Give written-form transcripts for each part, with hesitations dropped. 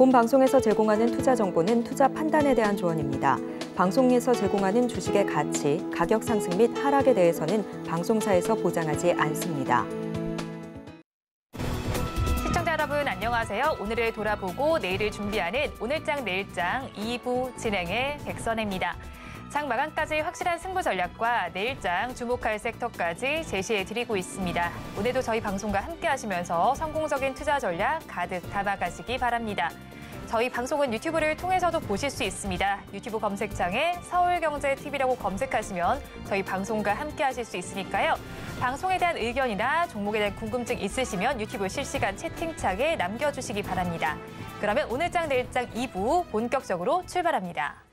본 방송에서 제공하는 투자 정보는 투자 판단에 대한 조언입니다. 방송에서 제공하는 주식의 가치, 가격 상승 및 하락에 대해서는 방송사에서 보장하지 않습니다. 시청자 여러분 안녕하세요. 오늘을 돌아보고 내일을 준비하는 오늘장 내일장 2부 진행의 백선혜입니다. 장 마감까지 확실한 승부 전략과 내일장 주목할 섹터까지 제시해드리고 있습니다. 오늘도 저희 방송과 함께 하시면서 성공적인 투자 전략 가득 담아가시기 바랍니다. 저희 방송은 유튜브를 통해서도 보실 수 있습니다. 유튜브 검색창에 서울경제TV라고 검색하시면 저희 방송과 함께 하실 수 있으니까요. 방송에 대한 의견이나 종목에 대한 궁금증 있으시면 유튜브 실시간 채팅창에 남겨주시기 바랍니다. 그러면 오늘장 내일장 2부 본격적으로 출발합니다.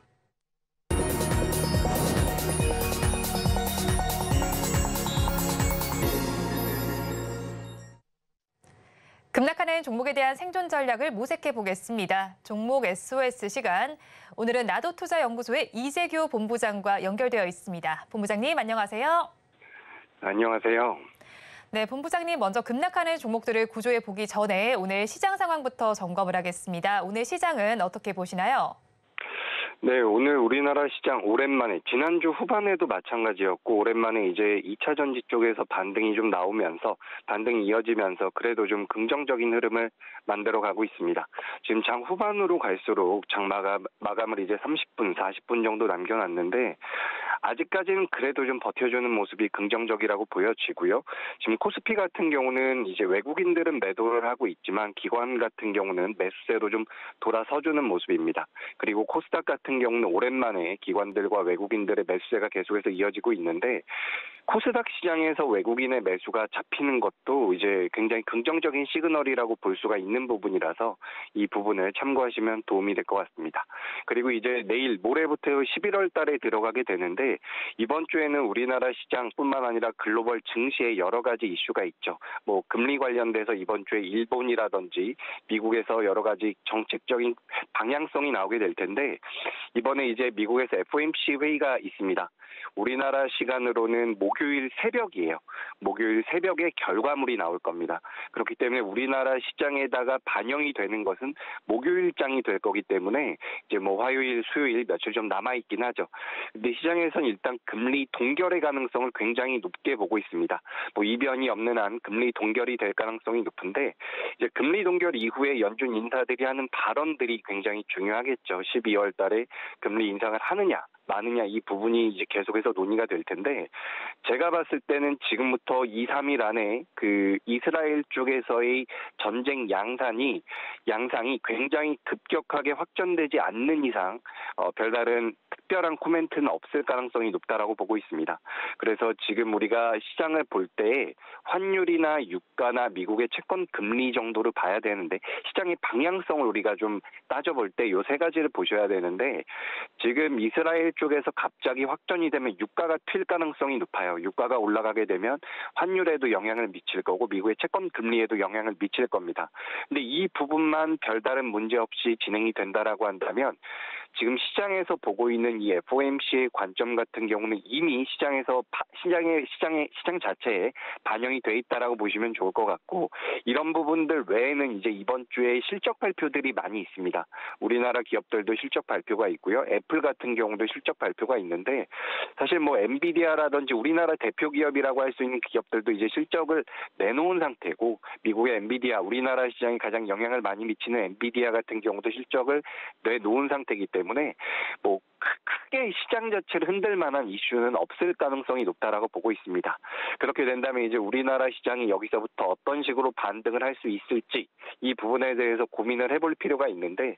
급락하는 종목에 대한 생존 전략을 모색해 보겠습니다. 종목 SOS 시간. 오늘은 나도투자연구소의 이재규 본부장과 연결되어 있습니다. 본부장님 안녕하세요. 안녕하세요. 네, 본부장님 먼저 급락하는 종목들을 구조해 보기 전에 오늘 시장 상황부터 점검을 하겠습니다. 오늘 시장은 어떻게 보시나요? 네, 오늘 우리나라 시장 오랜만에 지난주 후반에도 마찬가지였고 오랜만에 이제 2차 전지 쪽에서 반등이 좀 나오면서 반등이 이어지면서 그래도 좀 긍정적인 흐름을 만들어 가고 있습니다. 지금 장 후반으로 갈수록 장 마감을 이제 30분, 40분 정도 남겨놨는데 아직까지는 그래도 좀 버텨주는 모습이 긍정적이라고 보여지고요. 지금 코스피 같은 경우는 이제 외국인들은 매도를 하고 있지만 기관 같은 경우는 매수세로 좀 돌아서주는 모습입니다. 그리고 코스닥 같은 경우는 오랜만에 기관들과 외국인들의 매수세가 계속해서 이어지고 있는데 코스닥 시장에서 외국인의 매수가 잡히는 것도 이제 굉장히 긍정적인 시그널이라고 볼 수가 있는 부분이라서 이 부분을 참고하시면 도움이 될 것 같습니다. 그리고 이제 내일 모레부터 11월 달에 들어가게 되는데 이번 주에는 우리나라 시장뿐만 아니라 글로벌 증시에 여러 가지 이슈가 있죠. 뭐 금리 관련돼서 이번 주에 일본이라든지 미국에서 여러 가지 정책적인 방향성이 나오게 될 텐데 이번에 이제 미국에서 FOMC 회의가 있습니다. 우리나라 시간으로는 목요일 새벽이에요. 목요일 새벽에 결과물이 나올 겁니다. 그렇기 때문에 우리나라 시장에다가 반영이 되는 것은 목요일장이 될 거기 때문에 이제 뭐 화요일, 수요일 며칠 좀 남아있긴 하죠. 근데 시장에서는 일단 금리 동결의 가능성을 굉장히 높게 보고 있습니다. 뭐 이변이 없는 한 금리 동결이 될 가능성이 높은데 이제 금리 동결 이후에 연준 인사들이 하는 발언들이 굉장히 중요하겠죠. 12월 달에 금리 인상을 하느냐 마느냐 이 부분이 이제 계속해서 논의가 될 텐데 제가 봤을 때는 지금부터 2, 3일 안에 그 이스라엘 쪽에서의 전쟁 양상이 굉장히 급격하게 확전되지 않는 이상 별다른 특별한 코멘트는 없을 가능성이 높다라고 보고 있습니다. 그래서 지금 우리가 시장을 볼 때 환율이나 유가나 미국의 채권 금리 정도를 봐야 되는데 시장의 방향성을 우리가 좀 따져볼 때 이 세 가지를 보셔야 되는데 지금 이스라엘 쪽에서 갑자기 확전이 되면 유가가 튈 가능성이 높아요. 유가가 올라가게 되면 환율에도 영향을 미칠 거고 미국의 채권 금리에도 영향을 미칠 겁니다. 근데 이 부분만 별다른 문제 없이 진행이 된다라고 한다면 지금 시장에서 보고 있는 이 FOMC의 관점 같은 경우는 이미 시장 자체에 반영이 돼 있다라고 보시면 좋을 것 같고 이런 부분들 외에는 이제 이번 주에 실적 발표들이 많이 있습니다. 우리나라 기업들도 실적 발표가 있고요. 애플 같은 경우도 실적 발표가 있는데 사실 뭐 엔비디아라든지 우리나라 대표 기업이라고 할 수 있는 기업들도 이제 실적을 내놓은 상태고 미국의 엔비디아 우리나라 시장에 가장 영향을 많이 미치는 엔비디아 같은 경우도 실적을 내놓은 상태이기 때문에 뭐 크게 시장 자체를 흔들 만한 이슈는 없을 가능성이 높다라고 보고 있습니다. 그렇게 된다면 이제 우리나라 시장이 여기서부터 어떤 식으로 반등을 할 수 있을지 이 부분에 대해서 고민을 해볼 필요가 있는데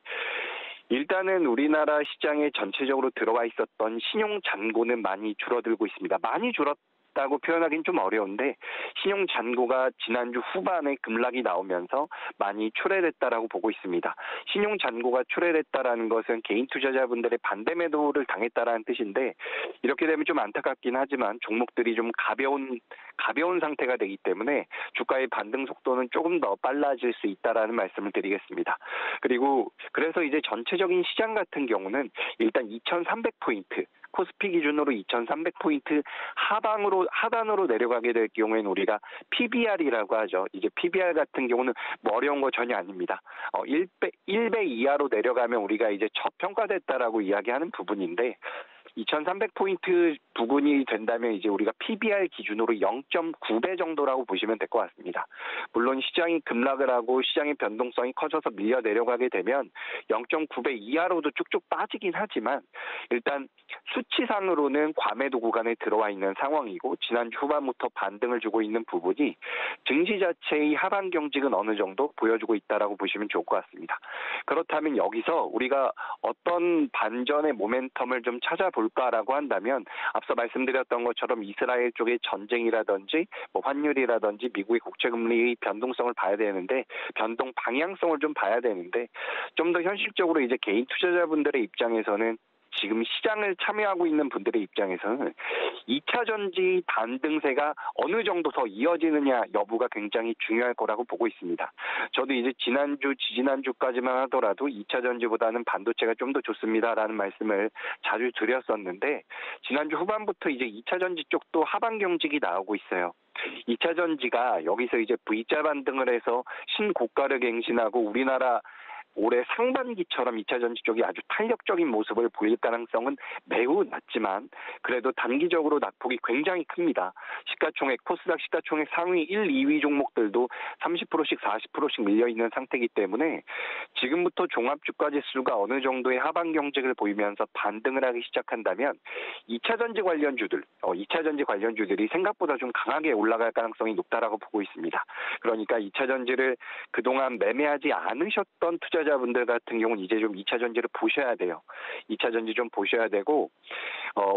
일단은 우리나라 시장에 전체적으로 들어와 있었던 신용 잔고는 많이 줄어들고 있습니다. 많이 줄었다고 표현하기는 좀 어려운데 신용 잔고가 지난주 후반에 급락이 나오면서 많이 출회됐다라고 보고 있습니다. 신용 잔고가 출회됐다라는 것은 개인 투자자분들의 반대 매도를 당했다라는 뜻인데 이렇게 되면 좀 안타깝긴 하지만 종목들이 좀 가벼운 상태가 되기 때문에 주가의 반등 속도는 조금 더 빨라질 수 있다라는 말씀을 드리겠습니다. 그리고 그래서 이제 전체적인 시장 같은 경우는 일단 2,300포인트 코스피 기준으로 2,300포인트 하단으로 내려가게 될 경우에는 우리가 PBR이라고 하죠. 이제 PBR 같은 경우는 뭐 어려운 거 전혀 아닙니다. 1배 이하로 내려가면 우리가 이제 저평가됐다라고 이야기하는 부분인데 2,300포인트 부근이 된다면 이제 우리가 PBR 기준으로 0.9배 정도라고 보시면 될 것 같습니다. 물론 시장이 급락을 하고 시장의 변동성이 커져서 밀려 내려가게 되면 0.9배 이하로도 쭉쭉 빠지긴 하지만 일단 수치상으로는 과매도 구간에 들어와 있는 상황이고 지난주 후반부터 반등을 주고 있는 부분이 증시 자체의 하반 경직은 어느 정도 보여주고 있다라고 보시면 좋을 것 같습니다. 그렇다면 여기서 우리가 어떤 반전의 모멘텀을 좀 찾아볼까라고 한다면 앞서 말씀드렸던 것처럼 이스라엘 쪽의 전쟁이라든지 뭐 환율이라든지 미국의 국채금리의 변동성을 봐야 되는데 변동 방향성을 좀 봐야 되는데 좀 더 현실적으로 이제 개인 투자자분들의 입장에서는 지금 시장을 참여하고 있는 분들의 입장에서는 2차 전지 반등세가 어느 정도 더 이어지느냐 여부가 굉장히 중요할 거라고 보고 있습니다. 저도 이제 지지난주까지만 하더라도 2차 전지보다는 반도체가 좀 더 좋습니다라는 말씀을 자주 드렸었는데 지난주 후반부터 이제 2차 전지 쪽도 하반 경직이 나오고 있어요. 2차 전지가 여기서 이제 V자 반등을 해서 신고가를 갱신하고 우리나라 올해 상반기처럼 2차 전지 쪽이 아주 탄력적인 모습을 보일 가능성은 매우 낮지만 그래도 단기적으로 낙폭이 굉장히 큽니다. 시가총액, 코스닥 시가총액 상위 1, 2위 종목들도 30%씩 40%씩 밀려있는 상태이기 때문에 지금부터 종합주가지수가 어느 정도의 하반 경직을 보이면서 반등을 하기 시작한다면 2차 전지 관련주들이 생각보다 좀 강하게 올라갈 가능성이 높다라고 보고 있습니다. 그러니까 2차 전지를 그동안 매매하지 않으셨던 투자자분들 같은 경우는 이제 좀 2차 전지를 보셔야 돼요. 2차 전지 좀 보셔야 되고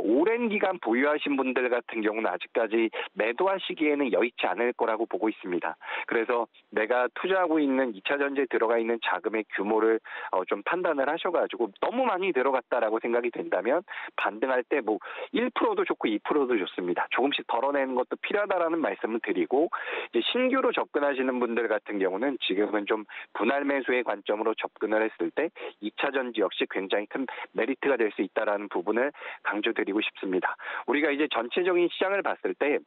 오랜 기간 보유하신 분들 같은 경우는 아직까지 매도하시기에는 여의치 않을 거라고 보고 있습니다. 그래서 내가 투자하고 있는 2차 전지에 들어가 있는 자금의 규모를 좀 판단을 하셔가지고 너무 많이 들어갔다라고 생각이 된다면 반등할 때 뭐 1%도 좋고 2%도 좋습니다. 조금씩 덜어내는 것도 필요하다라는 말씀을 드리고 이제 신규로 접근하시는 분들 같은 경우는 지금은 좀 분할 매수의 관점으로 접근을 했을 때 2차 전지 역시 굉장히 큰 메리트가 될 수 있다라는 부분을 강조드리고 싶습니다. 우리가 이제 전체적인 시장을 봤을 때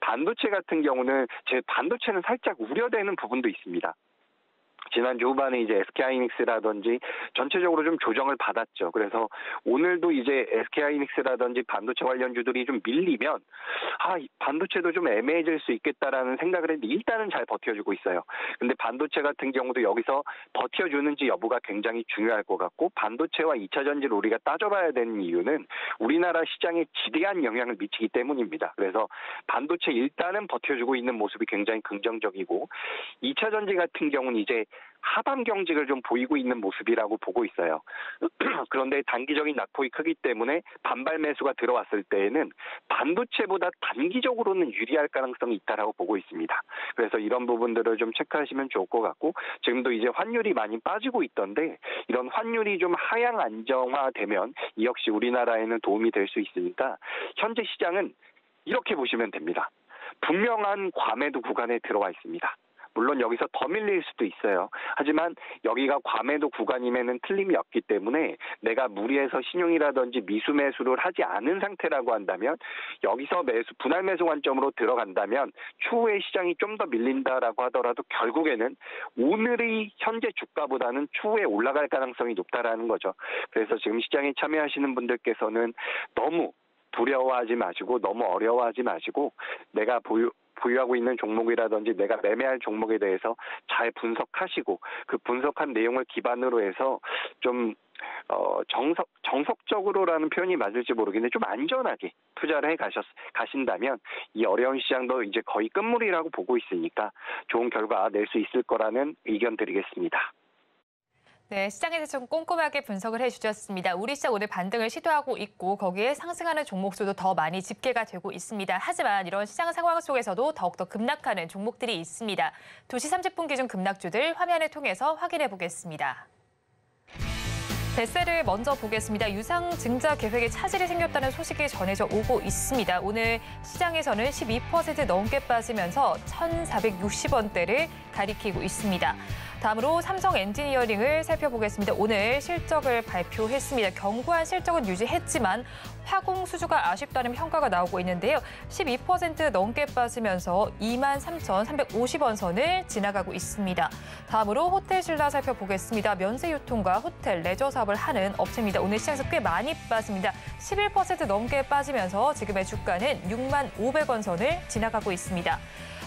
반도체 같은 경우는 반도체는 살짝 우려되는 부분도 있습니다. 지난주 후반에 이제 SK하이닉스라든지 전체적으로 좀 조정을 받았죠. 그래서 오늘도 이제 SK하이닉스라든지 반도체 관련주들이 좀 밀리면 반도체도 좀 애매해질 수 있겠다라는 생각을 했는데 일단은 잘 버텨주고 있어요. 근데 반도체 같은 경우도 여기서 버텨주는지 여부가 굉장히 중요할 것 같고 반도체와 2차 전지를 우리가 따져봐야 되는 이유는 우리나라 시장에 지대한 영향을 미치기 때문입니다. 그래서 반도체 일단은 버텨주고 있는 모습이 굉장히 긍정적이고 2차 전지 같은 경우는 이제 하반 경직을 좀 보이고 있는 모습이라고 보고 있어요. 그런데 단기적인 낙폭이 크기 때문에 반발 매수가 들어왔을 때에는 반도체보다 단기적으로는 유리할 가능성이 있다라고 보고 있습니다. 그래서 이런 부분들을 좀 체크하시면 좋을 것 같고 지금도 이제 환율이 많이 빠지고 있던데 이런 환율이 좀 하향 안정화되면 이 역시 우리나라에는 도움이 될 수 있으니까 현재 시장은 이렇게 보시면 됩니다. 분명한 과매도 구간에 들어와 있습니다. 물론 여기서 더 밀릴 수도 있어요. 하지만 여기가 과매도 구간임에는 틀림이 없기 때문에 내가 무리해서 신용이라든지 미수 매수를 하지 않은 상태라고 한다면 여기서 분할 매수 관점으로 들어간다면 추후에 시장이 좀 더 밀린다라고 하더라도 결국에는 오늘의 현재 주가보다는 추후에 올라갈 가능성이 높다라는 거죠. 그래서 지금 시장에 참여하시는 분들께서는 너무 두려워하지 마시고 너무 어려워하지 마시고 내가 보유하고 있는 종목이라든지 내가 매매할 종목에 대해서 잘 분석하시고 그 분석한 내용을 기반으로 해서 좀 정석적으로라는 표현이 맞을지 모르겠는데 좀 안전하게 투자를 가신다면 이 어려운 시장도 이제 거의 끝물이라고 보고 있으니까 좋은 결과 낼 수 있을 거라는 의견 드리겠습니다. 네, 시장에 대해서 좀 꼼꼼하게 분석을 해주셨습니다. 우리 시장 오늘 반등을 시도하고 있고 거기에 상승하는 종목 수도 더 많이 집계가 되고 있습니다. 하지만 이런 시장 상황 속에서도 더욱더 급락하는 종목들이 있습니다. 2시 30분 기준 급락주들 화면을 통해서 확인해 보겠습니다. 대세를 먼저 보겠습니다. 유상증자 계획에 차질이 생겼다는 소식이 전해져 오고 있습니다. 오늘 시장에서는 12% 넘게 빠지면서 1,460원대를 가리키고 있습니다. 다음으로 삼성 엔지니어링을 살펴보겠습니다. 오늘 실적을 발표했습니다. 견고한 실적은 유지했지만 화공 수주가 아쉽다는 평가가 나오고 있는데요. 12% 넘게 빠지면서 23,350원 선을 지나가고 있습니다. 다음으로 호텔신라 살펴보겠습니다. 면세유통과 호텔, 레저 사업을 하는 업체입니다. 오늘 시장에서 꽤 많이 빠집니다. 11% 넘게 빠지면서 지금의 주가는 6만 500원 선을 지나가고 있습니다.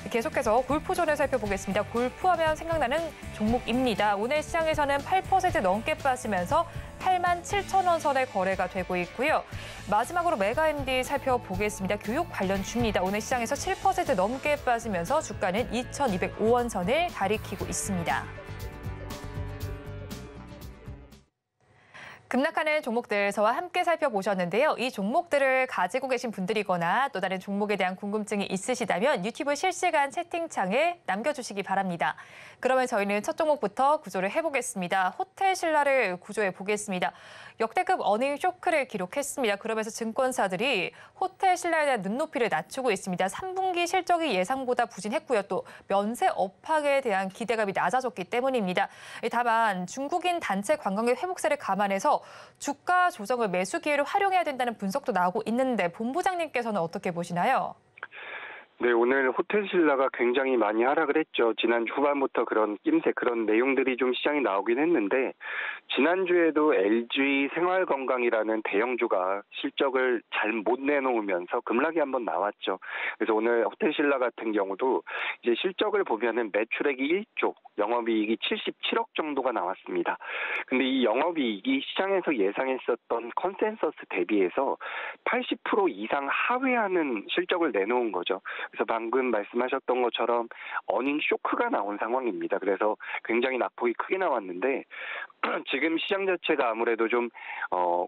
계속해서 골프존을 살펴보겠습니다. 골프하면 생각나는 종목입니다. 오늘 시장에서는 8% 넘게 빠지면서 8만 7천 원 선의 거래가 되고 있고요. 마지막으로 메가MD 살펴보겠습니다. 교육 관련주입니다. 오늘 시장에서 7% 넘게 빠지면서 주가는 2,205원 선을 가리키고 있습니다. 급락하는 종목들 저와 함께 살펴보셨는데요. 이 종목들을 가지고 계신 분들이거나 또 다른 종목에 대한 궁금증이 있으시다면 유튜브 실시간 채팅창에 남겨주시기 바랍니다. 그러면 저희는 첫 종목부터 구조를 해보겠습니다. 호텔신라를 구조해 보겠습니다. 역대급 어닝 쇼크를 기록했습니다. 그러면서 증권사들이 호텔신라에 대한 눈높이를 낮추고 있습니다. 3분기 실적이 예상보다 부진했고요. 또 면세 업황에 대한 기대감이 낮아졌기 때문입니다. 다만 중국인 단체 관광객 회복세를 감안해서 주가 조정을 매수 기회로 활용해야 된다는 분석도 나오고 있는데 본부장님께서는 어떻게 보시나요? 네, 오늘 호텔신라가 굉장히 많이 하락을 했죠. 지난주 후반부터 그런 낌새, 그런 내용들이 좀 시장에 나오긴 했는데 지난주에도 LG 생활건강이라는 대형주가 실적을 잘 못 내놓으면서 급락이 한번 나왔죠. 그래서 오늘 호텔신라 같은 경우도 이제 실적을 보면은 매출액이 1조, 영업이익이 77억 정도가 나왔습니다. 근데 이 영업이익이 시장에서 예상했었던 컨센서스 대비해서 80% 이상 하회하는 실적을 내놓은 거죠. 그래서 방금 말씀하셨던 것처럼 어닝 쇼크가 나온 상황입니다. 그래서 굉장히 낙폭이 크게 나왔는데 지금 시장 자체가 아무래도 좀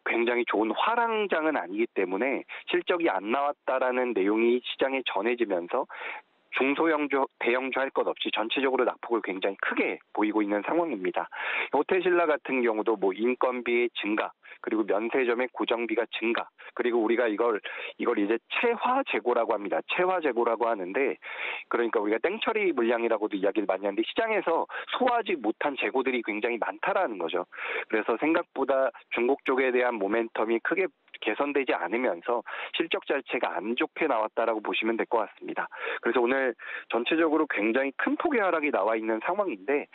굉장히 좋은 화랑장은 아니기 때문에 실적이 안 나왔다라는 내용이 시장에 전해지면서 중소형주, 대형주 할 것 없이 전체적으로 낙폭을 굉장히 크게 보이고 있는 상황입니다. 호텔신라 같은 경우도 뭐 인건비의 증가, 그리고 면세점의 고정비가 증가, 그리고 우리가 이걸 이제 채화 재고라고 합니다. 채화 재고라고 하는데 그러니까 우리가 땡처리 물량이라고도 이야기를 많이 하는데 시장에서 소화하지 못한 재고들이 굉장히 많다라는 거죠. 그래서 생각보다 중국 쪽에 대한 모멘텀이 크게 개선되지 않으면서 실적 자체가 안 좋게 나왔다라고 보시면 될 것 같습니다. 그래서 오늘 전체적으로 굉장히 큰 폭의 하락이 나와 있는 상황인데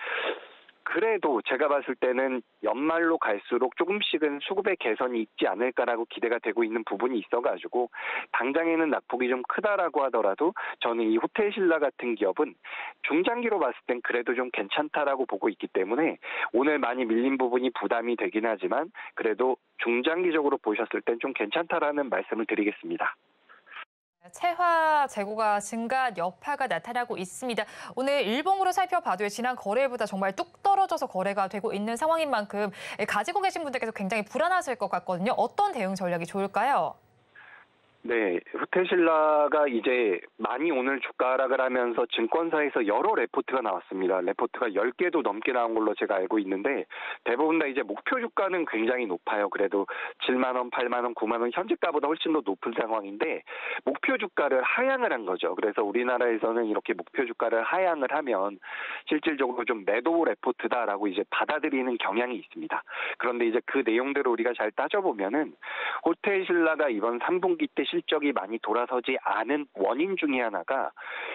그래도 제가 봤을 때는 연말로 갈수록 조금씩은 수급의 개선이 있지 않을까라고 기대가 되고 있는 부분이 있어가지고 당장에는 낙폭이 좀 크다라고 하더라도 저는 이 호텔신라 같은 기업은 중장기로 봤을 땐 그래도 좀 괜찮다라고 보고 있기 때문에 오늘 많이 밀린 부분이 부담이 되긴 하지만 그래도 중장기적으로 보셨을 땐 좀 괜찮다라는 말씀을 드리겠습니다. 채화 재고가 증가한 여파가 나타나고 있습니다. 오늘 일봉으로 살펴봐도 지난 거래보다 정말 뚝 떨어져서 거래가 되고 있는 상황인 만큼 가지고 계신 분들께서 굉장히 불안하실 것 같거든요. 어떤 대응 전략이 좋을까요? 네, 호텔신라가 이제 많이 오늘 주가 하락을 하면서 증권사에서 여러 레포트가 나왔습니다. 레포트가 10개도 넘게 나온 걸로 제가 알고 있는데 대부분 다 이제 목표 주가는 굉장히 높아요. 그래도 7만 원, 8만 원, 9만 원 현재가보다 훨씬 더 높은 상황인데 목표 주가를 하향을 한 거죠. 그래서 우리나라에서는 이렇게 목표 주가를 하향을 하면 실질적으로 좀 매도 레포트다라고 이제 받아들이는 경향이 있습니다. 그런데 이제 그 내용대로 우리가 잘 따져보면은 호텔신라가 이번 3분기 때 실적이 많이 돌아서지 않은 원인 중에 하나가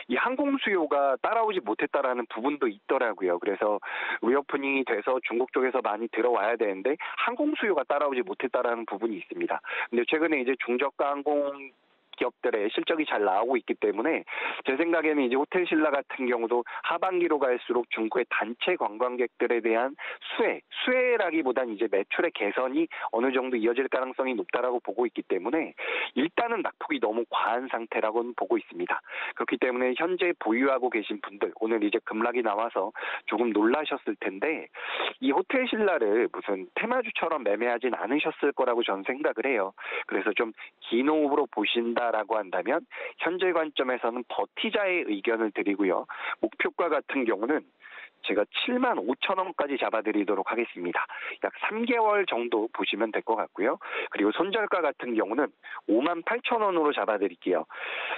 이 항공 수요가 따라오지 못했다라는 부분도 있더라고요. 그래서 리오프닝이 돼서 중국 쪽에서 많이 들어와야 되는데 항공 수요가 따라오지 못했다라는 부분이 있습니다. 근데 최근에 이제 중저가 항공 기업들의 실적이 잘 나오고 있기 때문에 제 생각에는 이제 호텔신라 같은 경우도 하반기로 갈수록 중국의 단체 관광객들에 대한 수혜라기보다는 이제 매출의 개선이 어느 정도 이어질 가능성이 높다라고 보고 있기 때문에 일단은 낙폭이 너무 과한 상태라고는 보고 있습니다. 그렇기 때문에 현재 보유하고 계신 분들 오늘 이제 급락이 나와서 조금 놀라셨을 텐데 이 호텔신라를 무슨 테마주처럼 매매하진 않으셨을 거라고 저는 생각을 해요. 그래서 좀 긴 호흡으로 보신다라고 한다면 현재 관점에서는 버티자의 의견을 드리고요. 목표가 같은 경우는 제가 7만 5천 원까지 잡아드리도록 하겠습니다. 약 3개월 정도 보시면 될 것 같고요. 그리고 손절가 같은 경우는 5만 8천 원으로 잡아드릴게요.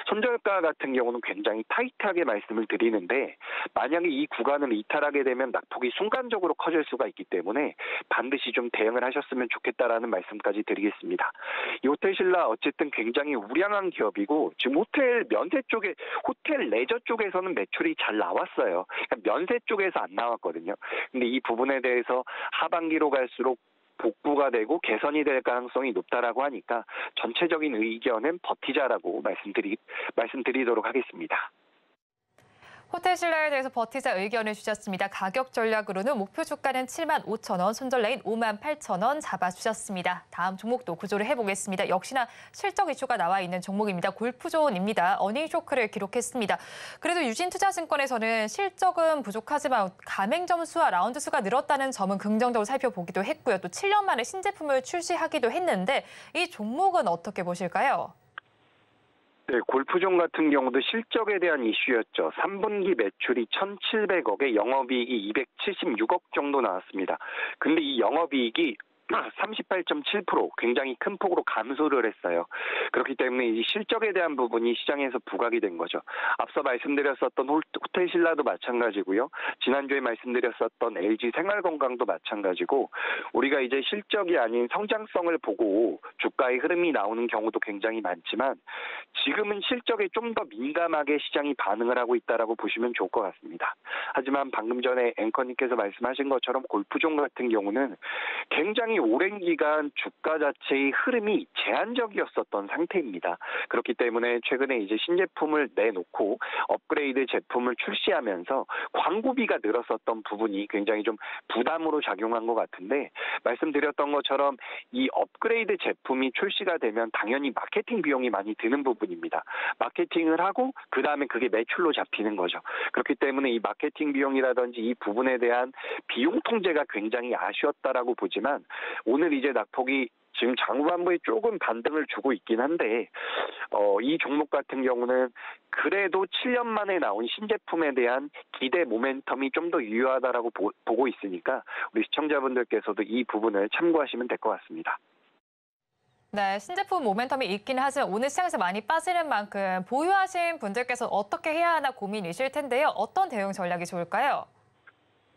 손절가 같은 경우는 굉장히 타이트하게 말씀을 드리는데 만약에 이 구간을 이탈하게 되면 낙폭이 순간적으로 커질 수가 있기 때문에 반드시 좀 대응을 하셨으면 좋겠다라는 말씀까지 드리겠습니다. 이 호텔신라 어쨌든 굉장히 우량한 기업이고 지금 호텔 면세 쪽에 호텔 레저 쪽에서는 매출이 잘 나왔어요. 그러니까 면세 쪽에서 안 나왔거든요. 근데 이 부분에 대해서 하반기로 갈수록 복구가 되고 개선이 될 가능성이 높다라고 하니까 전체적인 의견은 버티자라고 말씀드리도록 하겠습니다. 호텔신라에 대해서 버티자 의견을 주셨습니다. 가격 전략으로는 목표 주가는 7만 5천 원, 손절 라인 5만 8천 원 잡아주셨습니다. 다음 종목도 구조를 해보겠습니다. 역시나 실적 이슈가 나와 있는 종목입니다. 골프존입니다. 어닝 쇼크를 기록했습니다. 그래도 유진투자증권에서는 실적은 부족하지만 가맹점 수와 라운드 수가 늘었다는 점은 긍정적으로 살펴보기도 했고요. 또 7년 만에 신제품을 출시하기도 했는데 이 종목은 어떻게 보실까요? 네, 골프존 같은 경우도 실적에 대한 이슈였죠. 3분기 매출이 1,700억에 영업이익이 276억 정도 나왔습니다. 근데 이 영업이익이 38.7% 굉장히 큰 폭으로 감소를 했어요. 그렇기 때문에 이 실적에 대한 부분이 시장에서 부각이 된 거죠. 앞서 말씀드렸었던 호텔신라도 마찬가지고요. 지난주에 말씀드렸었던 LG생활건강도 마찬가지고 우리가 이제 실적이 아닌 성장성을 보고 주가의 흐름이 나오는 경우도 굉장히 많지만 지금은 실적에 좀 더 민감하게 시장이 반응을 하고 있다라고 보시면 좋을 것 같습니다. 하지만 방금 전에 앵커님께서 말씀하신 것처럼 골프존 같은 경우는 굉장히 오랜 기간 주가 자체의 흐름이 제한적이었었던 상태입니다. 그렇기 때문에 최근에 이제 신제품을 내놓고 업그레이드 제품을 출시하면서 광고비가 늘었었던 부분이 굉장히 좀 부담으로 작용한 것 같은데 말씀드렸던 것처럼 이 업그레이드 제품이 출시가 되면 당연히 마케팅 비용이 많이 드는 부분입니다. 마케팅을 하고 그다음에 그게 매출로 잡히는 거죠. 그렇기 때문에 이 마케팅 비용이라든지 이 부분에 대한 비용 통제가 굉장히 아쉬웠다라고 보지만 오늘 이제 낙폭이 지금 장후반부에 조금 반등을 주고 있긴 한데 이 종목 같은 경우는 그래도 7년 만에 나온 신제품에 대한 기대 모멘텀이 좀 더 유효하다라고 보고 있으니까 우리 시청자분들께서도 이 부분을 참고하시면 될 것 같습니다. 네, 신제품 모멘텀이 있긴 하지만 오늘 시장에서 많이 빠지는 만큼 보유하신 분들께서 어떻게 해야 하나 고민이실 텐데요. 어떤 대응 전략이 좋을까요?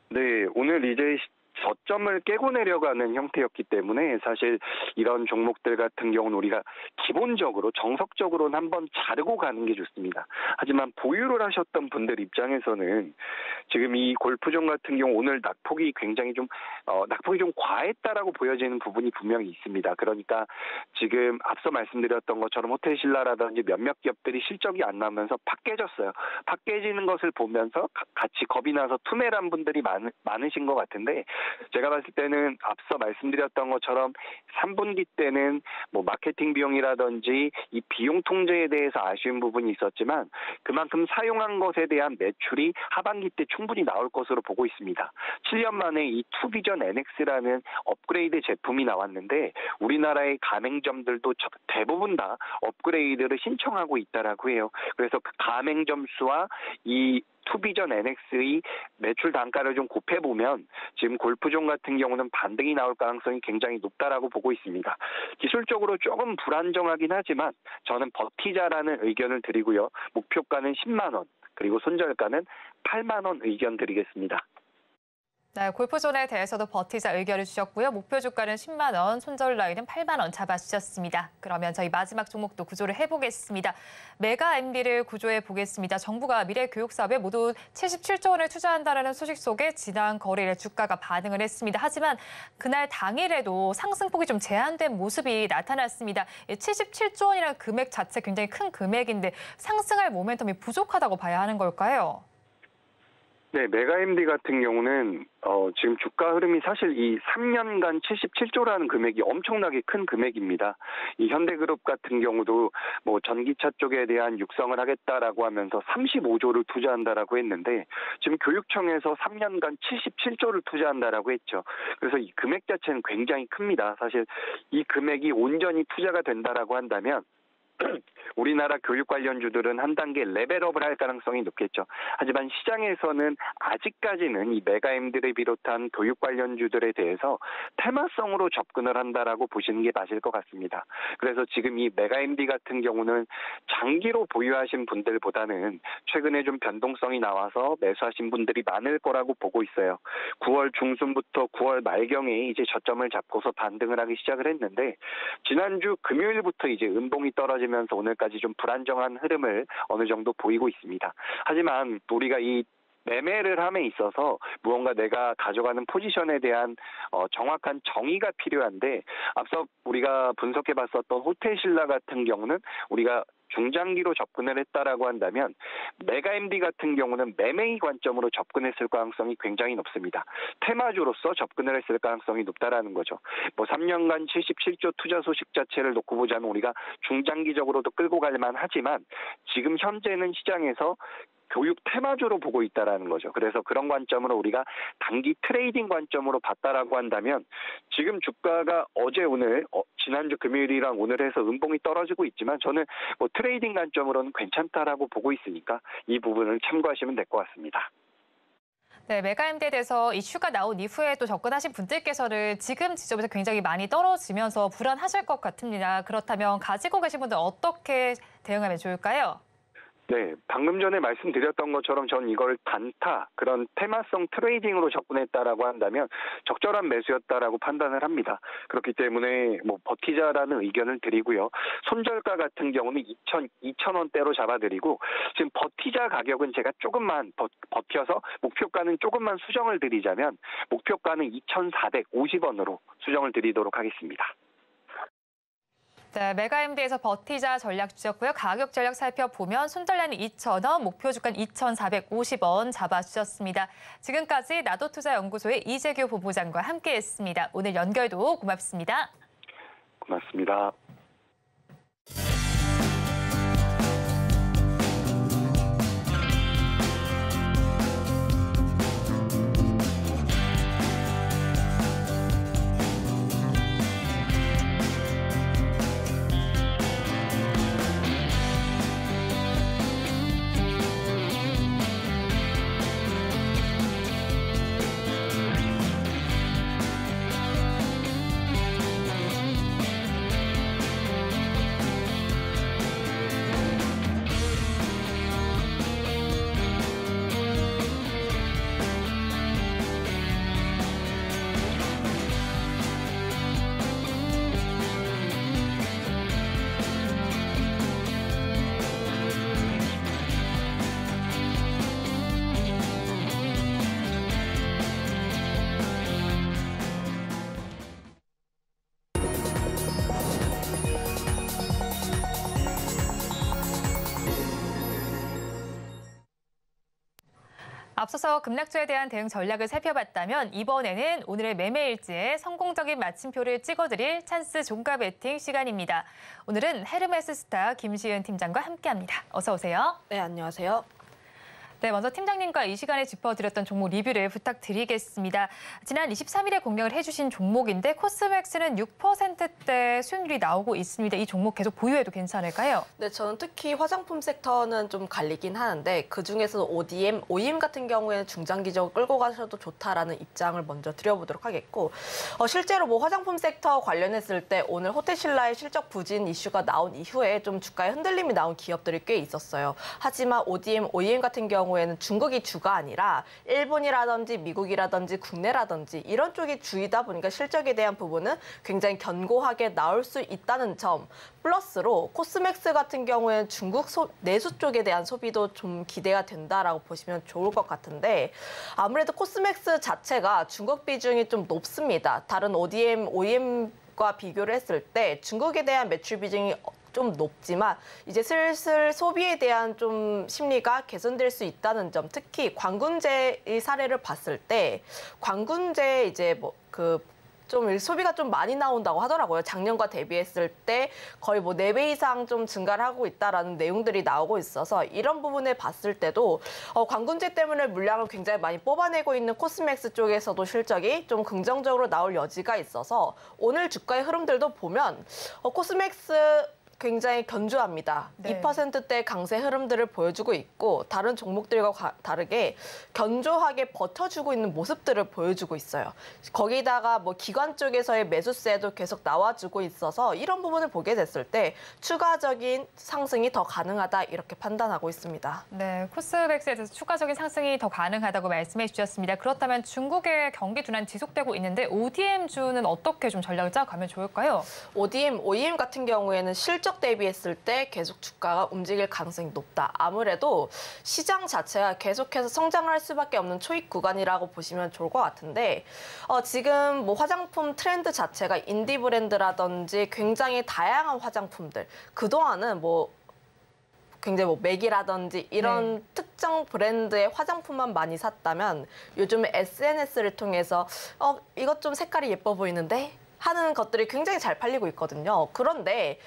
네, 오늘 이제 저점을 깨고 내려가는 형태였기 때문에 사실 이런 종목들 같은 경우는 우리가 기본적으로 정석적으로는 한번 자르고 가는 게 좋습니다. 하지만 보유를 하셨던 분들 입장에서는 지금 이 골프존 같은 경우 오늘 낙폭이 굉장히 낙폭이 좀 과했다라고 보여지는 부분이 분명히 있습니다. 그러니까 지금 앞서 말씀드렸던 것처럼 호텔신라라든지 몇몇 기업들이 실적이 안 나면서 팍 깨졌어요. 팍 깨지는 것을 보면서 같이 겁이 나서 투매란 분들이 많으신 것 같은데 제가 봤을 때는 앞서 말씀드렸던 것처럼 3분기 때는 뭐 마케팅 비용이라든지 이 비용 통제에 대해서 아쉬운 부분이 있었지만 그만큼 사용한 것에 대한 매출이 하반기 때 충분히 나올 것으로 보고 있습니다. 7년 만에 이 투비전 NX라는 업그레이드 제품이 나왔는데 우리나라의 가맹점들도 대부분 다 업그레이드를 신청하고 있다라고 해요. 그래서 그 가맹점 수와 이 투비전 NX의 매출 단가를 좀 곱해보면 지금 골프존 같은 경우는 반등이 나올 가능성이 굉장히 높다라고 보고 있습니다. 기술적으로 조금 불안정하긴 하지만 저는 버티자라는 의견을 드리고요. 목표가는 10만 원 그리고 손절가는 8만 원 의견 드리겠습니다. 네, 골프존에 대해서도 버티자 의견을 주셨고요. 목표 주가는 10만 원, 손절 라인은 8만 원 잡아주셨습니다. 그러면 저희 마지막 종목도 구조를 해보겠습니다. 메가 MB를 구조해 보겠습니다. 정부가 미래 교육 사업에 모두 77조 원을 투자한다는 소식 속에 지난 거래일에 주가가 반응을 했습니다. 하지만 그날 당일에도 상승폭이 좀 제한된 모습이 나타났습니다. 77조 원이라는 금액 자체 굉장히 큰 금액인데 상승할 모멘텀이 부족하다고 봐야 하는 걸까요? 네, 메가MD 같은 경우는 지금 주가 흐름이 사실 이 3년간 77조라는 금액이 엄청나게 큰 금액입니다. 이 현대그룹 같은 경우도 뭐 전기차 쪽에 대한 육성을 하겠다라고 하면서 35조를 투자한다라고 했는데 지금 교육청에서 3년간 77조를 투자한다라고 했죠. 그래서 이 금액 자체는 굉장히 큽니다. 사실 이 금액이 온전히 투자가 된다라고 한다면 우리나라 교육 관련주들은 한 단계 레벨업을 할 가능성이 높겠죠. 하지만 시장에서는 아직까지는 이 메가MD를 비롯한 교육 관련주들에 대해서 테마성으로 접근을 한다라고 보시는 게 맞을 것 같습니다. 그래서 지금 이 메가MD 같은 경우는 장기로 보유하신 분들보다는 최근에 좀 변동성이 나와서 매수하신 분들이 많을 거라고 보고 있어요. 9월 중순부터 9월 말경에 이제 저점을 잡고서 반등을 하기 시작을 했는데 지난주 금요일부터 이제 음봉이 떨어지면서 오늘까지 좀 불안정한 흐름을 어느 정도 보이고 있습니다. 하지만 우리가 이 매매를 함에 있어서 무언가 내가 가져가는 포지션에 대한 정확한 정의가 필요한데 앞서 우리가 분석해봤었던 호텔신라 같은 경우는 우리가 중장기로 접근을 했다라고 한다면 메가MD 같은 경우는 매매의 관점으로 접근했을 가능성이 굉장히 높습니다. 테마주로서 접근을 했을 가능성이 높다라는 거죠. 3년간 77조 투자 소식 자체를 놓고 보자면 우리가 중장기적으로도 끌고 갈 만하지만 지금 현재는 시장에서 교육 테마주로 보고 있다라는 거죠. 그래서 그런 관점으로 우리가 단기 트레이딩 관점으로 봤다라고 한다면 지금 주가가 어제 오늘 지난주 금요일이랑 오늘 해서 음봉이 떨어지고 있지만 저는 트레이딩 관점으로는 괜찮다라고 보고 있으니까 이 부분을 참고하시면 될 것 같습니다. 네, 메가MD에 대해서 이슈가 나온 이후에도 접근하신 분들께서는 지금 지점에서 굉장히 많이 떨어지면서 불안하실 것 같습니다. 그렇다면 가지고 계신 분들 어떻게 대응하면 좋을까요? 네, 방금 전에 말씀드렸던 것처럼 전 이걸 단타, 그런 테마성 트레이딩으로 접근했다라고 한다면 적절한 매수였다라고 판단을 합니다. 그렇기 때문에 버티자라는 의견을 드리고요. 손절가 같은 경우는 2,000원대로 잡아드리고 지금 버티자 가격은 제가 조금만 버텨서 목표가는 조금만 수정을 드리자면 목표가는 2,450원으로 수정을 드리도록 하겠습니다. 네, 메가MD에서 버티자 전략 주셨고요. 가격 전략 살펴보면 손절가는 2,000원, 목표 주가는 2,450원 잡아주셨습니다. 지금까지 나도투자연구소의 이재규 본부장과 함께했습니다. 오늘 연결도 고맙습니다. 고맙습니다. 앞서서 급락주에 대한 대응 전략을 살펴봤다면 이번에는 오늘의 매매 일지에 성공적인 마침표를 찍어드릴 찬스 종가 베팅 시간입니다. 오늘은 헤르메스 스타 김시은 팀장과 함께합니다. 어서 오세요. 네, 안녕하세요. 네, 먼저 팀장님과 이 시간에 짚어드렸던 종목 리뷰를 부탁드리겠습니다. 지난 23일에 공략을 해주신 종목인데 코스맥스는 6%대 수익률이 나오고 있습니다. 이 종목 계속 보유해도 괜찮을까요? 네, 저는 특히 화장품 섹터는 좀 갈리긴 하는데 그중에서 OEM 같은 경우에는 중장기적으로 끌고 가셔도 좋다라는 입장을 먼저 드려보도록 하겠고 실제로 화장품 섹터 관련했을 때 오늘 호텔신라의 실적 부진 이슈가 나온 이후에 좀 주가에 흔들림이 나온 기업들이 꽤 있었어요. 하지만 OEM 같은 경우에는 중국이 주가 아니라 일본이라든지 미국이라든지 국내라든지 이런 쪽이 주이다 보니까 실적에 대한 부분은 굉장히 견고하게 나올 수 있다는 점 플러스로 코스맥스 같은 경우에는 중국 내수 쪽에 대한 소비도 좀 기대가 된다라고 보시면 좋을 것 같은데 아무래도 코스맥스 자체가 중국 비중이 좀 높습니다. 다른 OEM과 비교를 했을 때 중국에 대한 매출 비중이 좀 높지만 이제 슬슬 소비에 대한 좀 심리가 개선될 수 있다는 점, 특히 관군제의 사례를 봤을 때 관군제 이제 좀 소비가 좀 많이 나온다고 하더라고요. 작년과 대비했을 때 거의 4배 이상 좀 증가를 하고 있다라는 내용들이 나오고 있어서 이런 부분에 봤을 때도 관군제 때문에 물량을 굉장히 많이 뽑아내고 있는 코스맥스 쪽에서도 실적이 좀 긍정적으로 나올 여지가 있어서 오늘 주가의 흐름들도 보면 코스맥스 굉장히 견조합니다. 네. 2%대 강세 흐름들을 보여주고 있고 다른 종목들과 다르게 견조하게 버텨주고 있는 모습들을 보여주고 있어요. 거기다가 뭐 기관 쪽에서의 매수세도 계속 나와주고 있어서 이런 부분을 보게 됐을 때 추가적인 상승이 더 가능하다 이렇게 판단하고 있습니다. 네, 코스닥에 대해서 추가적인 상승이 더 가능하다고 말씀해 주셨습니다. 그렇다면 중국의 경기 둔환 지속되고 있는데 ODM주는 어떻게 좀 전략을 짜가면 좋을까요? ODM, OEM 같은 경우에는 실적 대비했을 때 계속 주가가 움직일 가능성이 높다. 아무래도 시장 자체가 계속해서 성장할 수밖에 없는 초입 구간이라고 보시면 좋을 것 같은데 지금 뭐 화장품 트렌드 자체가 인디 브랜드라든지 굉장히 다양한 화장품들 그동안은 뭐 굉장히 뭐 맥이라든지 이런 특정 브랜드의 화장품만 많이 샀다면 요즘 SNS를 통해서 이것 좀 색깔이 예뻐 보이는데 하는 것들이 굉장히 잘 팔리고 있거든요. 그런데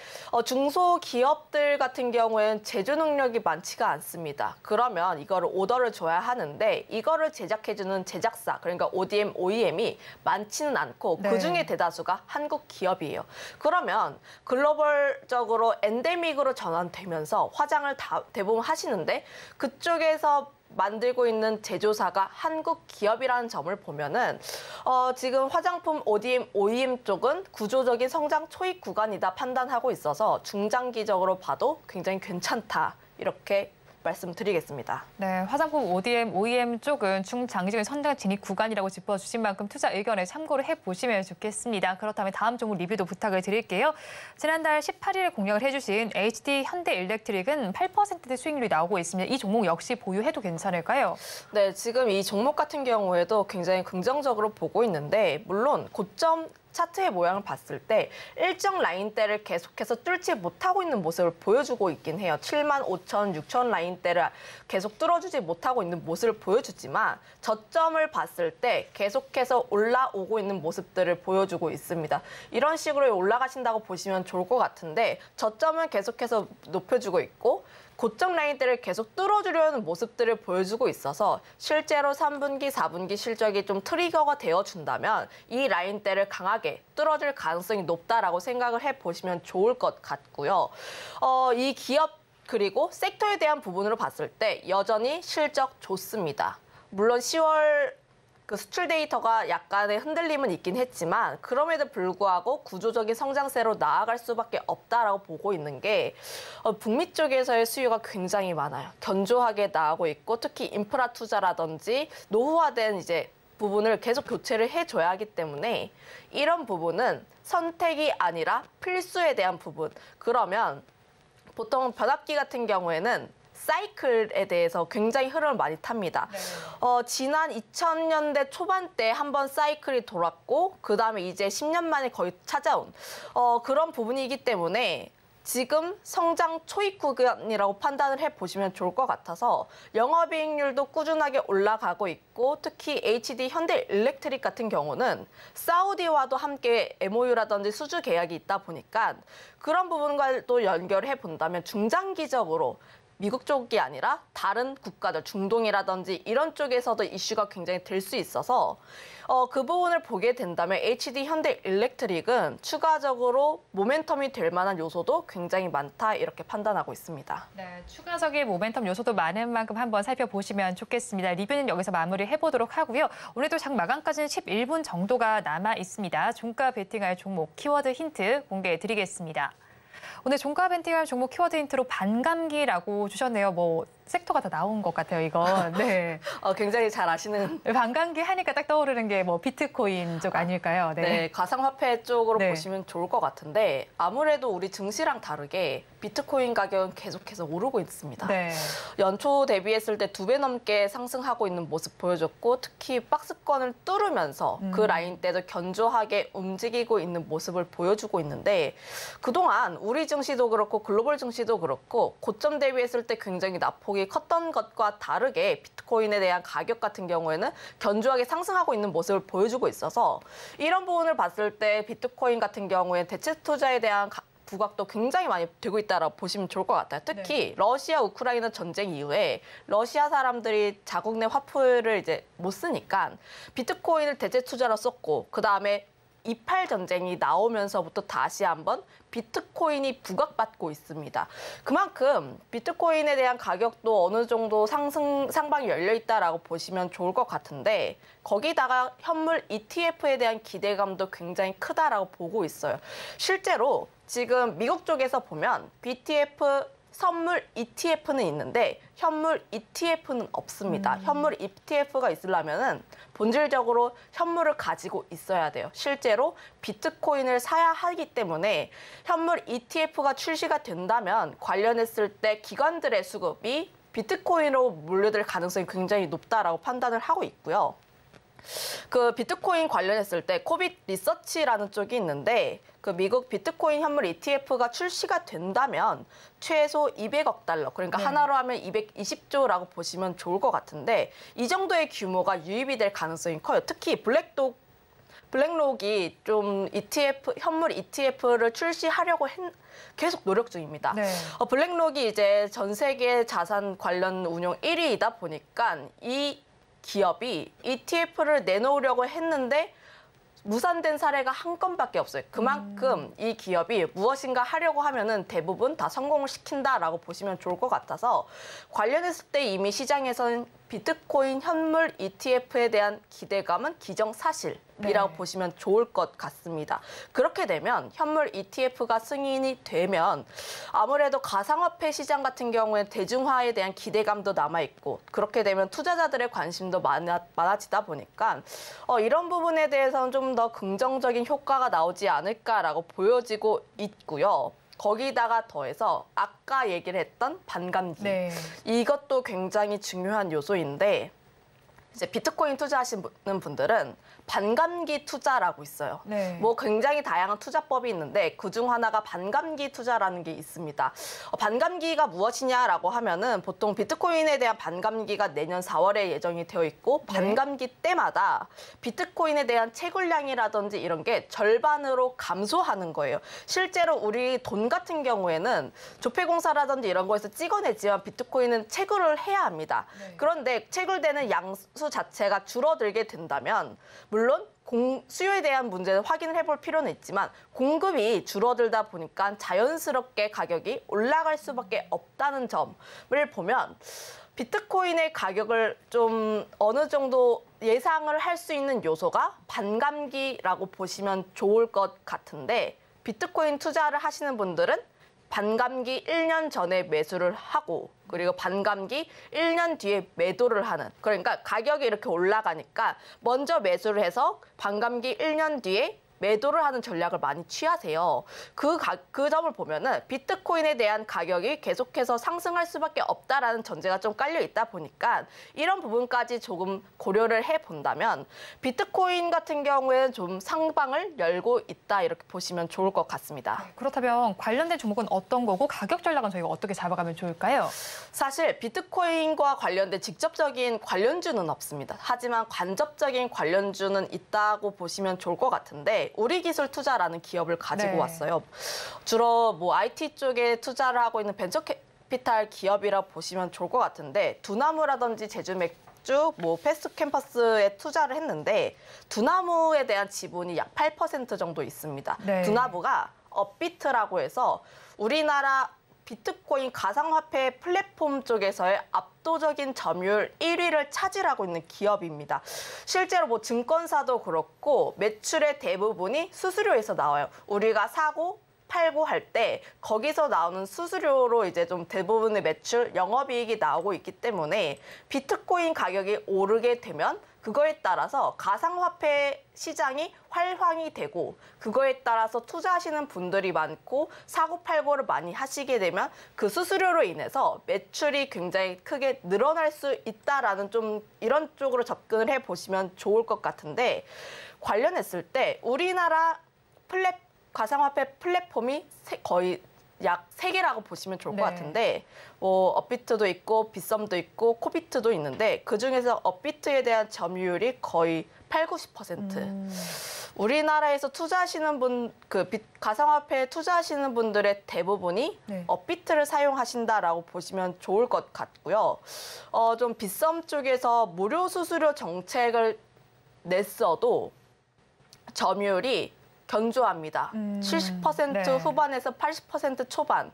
중소기업들 같은 경우에는 제조 능력이 많지가 않습니다. 그러면 이거를 오더를 줘야 하는데 이거를 제작해주는 제작사, 그러니까 ODM, OEM이 많지는 않고 네. 그중에 대다수가 한국 기업이에요. 그러면 글로벌적으로 엔데믹으로 전환되면서 화장을 대부분 하시는데 그쪽에서 만들고 있는 제조사가 한국 기업이라는 점을 보면은 지금 화장품 ODM, OEM 쪽은 구조적인 성장 초입 구간이다 판단하고 있어서 중장기적으로 봐도 굉장히 괜찮다 이렇게 말씀드리겠습니다. 네, 화장품 ODM, OEM 쪽은 중장기적인 성장 진입 구간이라고 짚어주신 만큼 투자 의견에 참고를 해보시면 좋겠습니다. 그렇다면 다음 종목 리뷰도 부탁을 드릴게요. 지난달 18일에 공략을 해주신 HD 현대일렉트릭은 8%대 수익률이 나오고 있습니다. 이 종목 역시 보유해도 괜찮을까요? 네, 지금 이 종목 같은 경우에도 굉장히 긍정적으로 보고 있는데 물론 고점 차트의 모양을 봤을 때 일정 라인대를 계속해서 뚫지 못하고 있는 모습을 보여주고 있긴 해요. 75,000, 6,000 라인대를 계속 뚫어주지 못하고 있는 모습을 보여주지만 저점을 봤을 때 계속해서 올라오고 있는 모습들을 보여주고 있습니다. 이런 식으로 올라가신다고 보시면 좋을 것 같은데 저점은 계속해서 높여주고 있고 고점 라인대를 계속 뚫어주려는 모습들을 보여주고 있어서 실제로 3분기, 4분기 실적이 좀 트리거가 되어준다면 이 라인대를 강하게 뚫어줄 가능성이 높다라고 생각을 해보시면 좋을 것 같고요. 이 기업 그리고 섹터에 대한 부분으로 봤을 때 여전히 실적 좋습니다. 물론 10월 그 수출 데이터가 약간의 흔들림은 있긴 했지만 그럼에도 불구하고 구조적인 성장세로 나아갈 수밖에 없다라고 보고 있는 게 북미 쪽에서의 수요가 굉장히 많아요. 견조하게 나오고 있고 특히 인프라 투자라든지 노후화된 이제 부분을 계속 교체를 해줘야 하기 때문에 이런 부분은 선택이 아니라 필수에 대한 부분. 그러면 보통 변압기 같은 경우에는 사이클에 대해서 굉장히 흐름을 많이 탑니다. 네. 지난 2000년대 초반때 한번 사이클이 돌았고 그다음에 이제 10년 만에 거의 찾아온 그런 부분이기 때문에 지금 성장 초입 구간이라고 판단을 해보시면 좋을 것 같아서 영업이익률도 꾸준하게 올라가고 있고 특히 HD 현대일렉트릭 같은 경우는 사우디와도 함께 MOU라든지 수주 계약이 있다 보니까 그런 부분과도 연결해 본다면 중장기적으로 미국 쪽이 아니라 다른 국가들, 중동이라든지 이런 쪽에서도 이슈가 굉장히 될 수 있어서 그 부분을 보게 된다면 HD 현대일렉트릭은 추가적으로 모멘텀이 될 만한 요소도 굉장히 많다 이렇게 판단하고 있습니다. 네, 추가적인 모멘텀 요소도 많은 만큼 한번 살펴보시면 좋겠습니다. 리뷰는 여기서 마무리해보도록 하고요. 오늘도 장 마감까지는 11분 정도가 남아 있습니다. 종가 베팅할 종목 키워드 힌트 공개해드리겠습니다. 오늘 종가 베팅할 종목 키워드 힌트로 반감기라고 주셨네요. 뭐 섹터가 다 나온 것 같아요, 이건. 네. 굉장히 잘 아시는. 반감기 하니까 딱 떠오르는 게 뭐 비트코인 쪽 아닐까요? 네, 가상화폐 쪽으로 네. 보시면 좋을 것 같은데 아무래도 우리 증시랑 다르게 비트코인 가격은 계속해서 오르고 있습니다. 네. 연초 대비했을 때 2배 넘게 상승하고 있는 모습 보여줬고 특히 박스권을 뚫으면서 그 라인대도 견조하게 움직이고 있는 모습을 보여주고 있는데 그동안 우리 증시도 그렇고 글로벌 증시도 그렇고 고점 대비했을 때 굉장히 낙폭이 컸던 것과 다르게 비트코인에 대한 가격 같은 경우에는 견조하게 상승하고 있는 모습을 보여주고 있어서 이런 부분을 봤을 때 비트코인 같은 경우에 대체 투자에 대한 부각도 굉장히 많이 되고 있다고 보시면 좋을 것 같아요. 특히 러시아 우크라이나 전쟁 이후에 러시아 사람들이 자국 내 화폐를 이제 못 쓰니까 비트코인을 대체 투자로 썼고 그다음에 이팔 전쟁이 나오면서부터 다시 한번 비트코인이 부각받고 있습니다. 그만큼 비트코인에 대한 가격도 어느 정도 상방이 열려 있다라고 보시면 좋을 것 같은데 거기다가 현물 ETF에 대한 기대감도 굉장히 크다라고 보고 있어요. 실제로 지금 미국 쪽에서 보면 BTF 선물 ETF는 있는데 현물 ETF는 없습니다. 현물 ETF가 있으려면은 본질적으로 현물을 가지고 있어야 돼요. 실제로 비트코인을 사야 하기 때문에 현물 ETF가 출시가 된다면 관련했을 때 기관들의 수급이 비트코인으로 몰려들 가능성이 굉장히 높다라고 판단을 하고 있고요. 그 비트코인 관련했을 때 코빗 리서치라는 쪽이 있는데 그 미국 비트코인 현물 ETF가 출시가 된다면 최소 200억 달러, 그러니까 하나로 하면 220조라고 보시면 좋을 것 같은데 이 정도의 규모가 유입이 될 가능성이 커요. 특히 블랙록이 좀 현물 ETF를 출시하려고 계속 노력 중입니다. 블랙록이 이제 전 세계 자산 관련 운용 1위이다 보니까 이 기업이 ETF를 내놓으려고 했는데 무산된 사례가 한 건밖에 없어요. 그만큼 이 기업이 무엇인가 하려고 하면은 대부분 다 성공을 시킨다라고 보시면 좋을 것 같아서 관련했을 때 이미 시장에서는 비트코인 현물 ETF에 대한 기대감은 기정사실이라고 보시면 좋을 것 같습니다. 그렇게 되면 현물 ETF가 승인이 되면 아무래도 가상화폐 시장 같은 경우에 대중화에 대한 기대감도 남아있고 그렇게 되면 투자자들의 관심도 많아지다 보니까 이런 부분에 대해서는 좀 더 긍정적인 효과가 나오지 않을까라고 보여지고 있고요. 거기다가 더해서 아까 얘기를 했던 반감기. 이것도 굉장히 중요한 요소인데 이제 비트코인 투자하시는 분들은 반감기 투자라고 있어요. 뭐 굉장히 다양한 투자법이 있는데 그중 하나가 반감기 투자라는 게 있습니다. 반감기가 무엇이냐라고 하면은 보통 비트코인에 대한 반감기가 내년 4월에 예정이 되어 있고 반감기 때마다 비트코인에 대한 채굴량이라든지 이런 게 절반으로 감소하는 거예요. 실제로 우리 돈 같은 경우에는 조폐공사라든지 이런 거에서 찍어내지만 비트코인은 채굴을 해야 합니다. 그런데 채굴되는 양수 자체가 줄어들게 된다면 물론 수요에 대한 문제는 확인을 해볼 필요는 있지만 공급이 줄어들다 보니까 자연스럽게 가격이 올라갈 수밖에 없다는 점을 보면 비트코인의 가격을 좀 어느 정도 예상을 할 수 있는 요소가 반감기라고 보시면 좋을 것 같은데 비트코인 투자를 하시는 분들은 반감기 1년 전에 매수를 하고 그리고 반감기 1년 뒤에 매도를 하는, 그러니까 가격이 이렇게 올라가니까 먼저 매수를 해서 반감기 1년 뒤에 매도를 하는 전략을 많이 취하세요. 그 점을 보면은 비트코인에 대한 가격이 계속해서 상승할 수밖에 없다라는 전제가 좀 깔려 있다 보니까 이런 부분까지 조금 고려를 해본다면 비트코인 같은 경우에는 좀 상방을 열고 있다 이렇게 보시면 좋을 것 같습니다. 그렇다면 관련된 종목은 어떤 거고 가격 전략은 저희가 어떻게 잡아가면 좋을까요? 사실 비트코인과 관련된 직접적인 관련주는 없습니다. 하지만 간접적인 관련주는 있다고 보시면 좋을 것 같은데 우리기술 투자라는 기업을 가지고 왔어요. 주로 뭐 IT 쪽에 투자를 하고 있는 벤처 캐피탈 기업이라 보시면 좋을 것 같은데 두나무라든지 제주맥주, 뭐 패스트 캠퍼스에 투자를 했는데 두나무에 대한 지분이 약 8% 정도 있습니다. 두나무가 업비트라고 해서 우리나라 비트코인 가상화폐 플랫폼 쪽에서의 압도적인 점유율 1위를 차지하고 있는 기업입니다. 실제로 뭐 증권사도 그렇고 매출의 대부분이 수수료에서 나와요. 우리가 사고 팔고 할 때 거기서 나오는 수수료로 이제 좀 대부분의 매출, 영업이익이 나오고 있기 때문에 비트코인 가격이 오르게 되면 그거에 따라서 가상화폐 시장이 활황이 되고 그거에 따라서 투자하시는 분들이 많고 사고팔고를 많이 하시게 되면 그 수수료로 인해서 매출이 굉장히 크게 늘어날 수 있다라는 좀 이런 쪽으로 접근을 해보시면 좋을 것 같은데 관련했을 때 우리나라 가상화폐 플랫폼이 거의 약 3개라고 보시면 좋을 것 같은데 뭐 업비트도 있고 빗썸도 있고 코비트도 있는데 그중에서 업비트에 대한 점유율이 거의 80-90%. 우리나라에서 투자하시는 가상화폐에 투자하시는 분들의 대부분이 업비트를 사용하신다라고 보시면 좋을 것 같고요. 좀 빗썸 쪽에서 무료 수수료 정책을 냈어도 점유율이 견조합니다. 70% 네. 후반에서 80% 초반.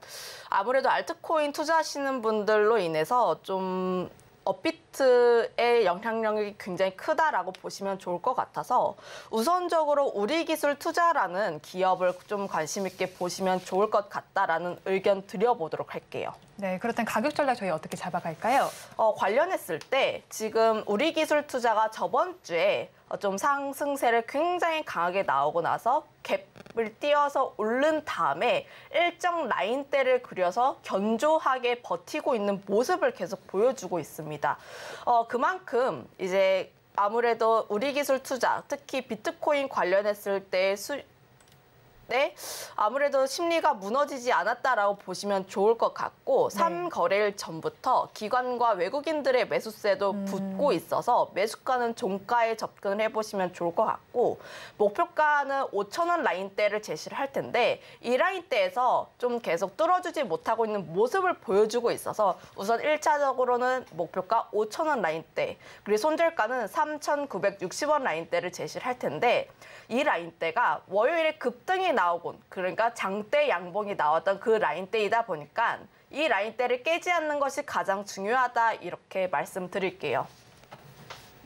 아무래도 알트코인 투자하시는 분들로 인해서 좀 업비트의 영향력이 굉장히 크다라고 보시면 좋을 것 같아서 우선적으로 우리기술 투자라는 기업을 좀 관심 있게 보시면 좋을 것 같다라는 의견 드려보도록 할게요. 네, 그렇다면 가격 전략 저희 어떻게 잡아갈까요? 관련했을 때 지금 우리기술 투자가 저번 주에 좀 상승세를 굉장히 강하게 나오고 나서 갭을 띄어서 오른 다음에 일정 라인대를 그려서 견조하게 버티고 있는 모습을 계속 보여주고 있습니다. 그만큼 이제 아무래도 우리기술 투자, 특히 비트코인 관련했을 때 아무래도 심리가 무너지지 않았다라고 보시면 좋을 것 같고 3거래일 전부터 기관과 외국인들의 매수세도 붙고 있어서 매수가는 종가에 접근을 해보시면 좋을 것 같고 목표가는 5,000원 라인대를 제시를 할 텐데 이 라인대에서 좀 계속 뚫어주지 못하고 있는 모습을 보여주고 있어서 우선 1차적으로는 목표가 5,000원 라인대 그리고 손절가는 3,960원 라인대를 제시를 할 텐데 이 라인대가 월요일에 급등이 나오곤 그러니까 장대 양봉이 나왔던 그 라인대이다 보니까 이 라인대를 깨지 않는 것이 가장 중요하다 이렇게 말씀드릴게요.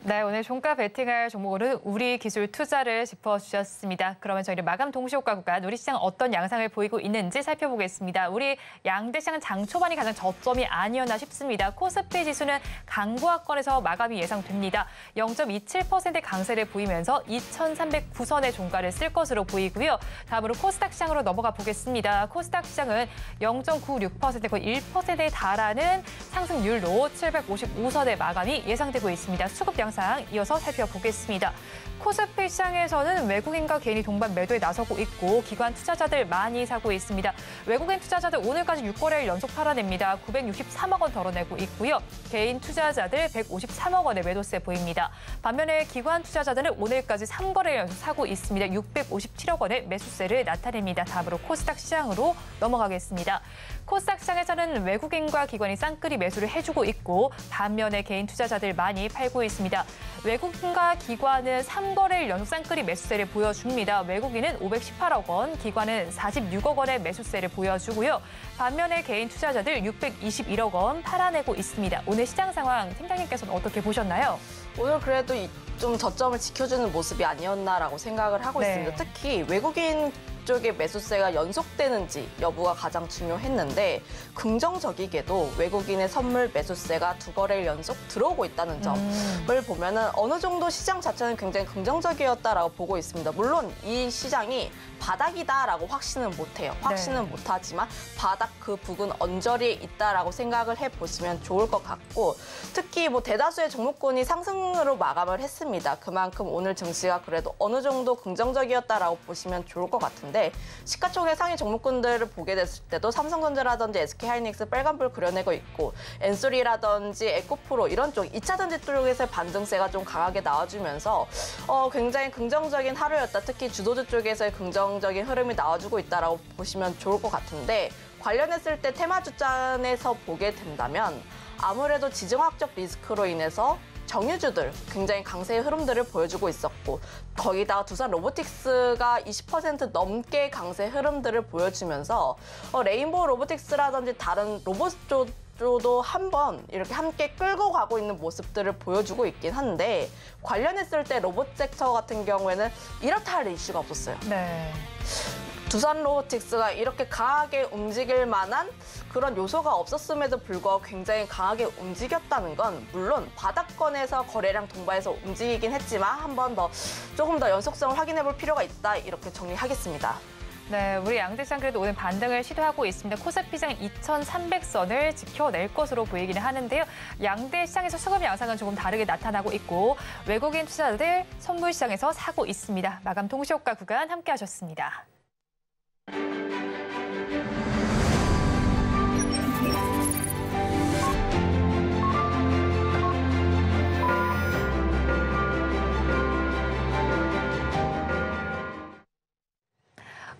네, 오늘 종가 베팅할 종목으로는 우리기술 투자를 짚어주셨습니다. 그러면 저희는 마감 동시효과 구간 우리 시장 어떤 양상을 보이고 있는지 살펴보겠습니다. 우리 양대 시장은 장 초반이 가장 저점이 아니었나 싶습니다. 코스피 지수는 강보합권에서 마감이 예상됩니다. 0.27%의 강세를 보이면서 2,309선의 종가를 쓸 것으로 보이고요. 다음으로 코스닥 시장으로 넘어가 보겠습니다. 코스닥 시장은 0.96% 거의 1%에 달하는 상승률로 755선의 마감이 예상되고 있습니다. 수급 양상 이어서 살펴보겠습니다. 코스피 시장에서는 외국인과 개인이 동반 매도에 나서고 있고 기관 투자자들 많이 사고 있습니다. 외국인 투자자들 오늘까지 6거래일 연속 팔아냅니다. 963억 원 덜어내고 있고요. 개인 투자자들 153억 원의 매도세 보입니다. 반면에 기관 투자자들은 오늘까지 3거래일 연속 사고 있습니다. 657억 원의 매수세를 나타냅니다. 다음으로 코스닥 시장으로 넘어가겠습니다. 코스닥 시장에서는 외국인과 기관이 쌍끌이 매수를 해주고 있고 반면에 개인 투자자들 많이 팔고 있습니다. 외국인과 기관은 3거래일 연속 쌍끌이 매수세를 보여줍니다. 외국인은 518억 원, 기관은 46억 원의 매수세를 보여주고요. 반면에 개인 투자자들 621억 원 팔아내고 있습니다. 오늘 시장 상황 팀장님께서는 어떻게 보셨나요? 오늘 그래도 좀 저점을 지켜주는 모습이 아니었나라고 생각을 하고 있습니다. 특히 외국인 쪽의 매수세가 연속되는지 여부가 가장 중요했는데 긍정적이게도 외국인의 선물 매수세가 2거래일 연속 들어오고 있다는 점을 보면은 어느 정도 시장 자체는 굉장히 긍정적이었다라고 보고 있습니다. 물론 이 시장이 바닥이다라고 확신은 못해요. 확신은 못하지만 바닥 그 부근 언저리에 있다라고 생각을 해보시면 좋을 것 같고 특히 뭐 대다수의 종목군이 상승으로 마감을 했습니다. 그만큼 오늘 증시가 그래도 어느 정도 긍정적이었다라고 보시면 좋을 것 같은데 시가총액 상위 종목군들을 보게 됐을 때도 삼성전자라든지 SK하이닉스 빨간불 그려내고 있고 엔소리라든지 에코프로 이런 쪽 2차 전지 쪽에서의 반등세가 좀 강하게 나와주면서 굉장히 긍정적인 하루였다. 특히 주도주 쪽에서의 긍정적인 흐름이 나와주고 있다라고 보시면 좋을 것 같은데 관련했을 때 테마주단에서 보게 된다면 아무래도 지정학적 리스크로 인해서 정유주들 굉장히 강세의 흐름들을 보여주고 있었고 거기다가 두산 로보틱스가 20% 넘게 강세 흐름들을 보여주면서 레인보우 로보틱스라든지 다른 로봇 쪽도 한번 이렇게 함께 끌고 가고 있는 모습들을 보여주고 있긴 한데 관련했을 때 로봇 섹터 같은 경우에는 이렇다 할 이슈가 없었어요. 네. 두산 로보틱스가 이렇게 강하게 움직일 만한 그런 요소가 없었음에도 불구하고 굉장히 강하게 움직였다는 건 물론 바닥권에서 거래량 동반해서 움직이긴 했지만 한 번 더 조금 더 연속성을 확인해 볼 필요가 있다 이렇게 정리하겠습니다. 네, 우리 양대시장 그래도 오늘 반등을 시도하고 있습니다. 코스피장 2,300선을 지켜낼 것으로 보이기는 하는데요. 양대시장에서 수급 양상은 조금 다르게 나타나고 있고 외국인 투자자들 선물시장에서 사고 있습니다. 마감 동시효과 구간 함께하셨습니다.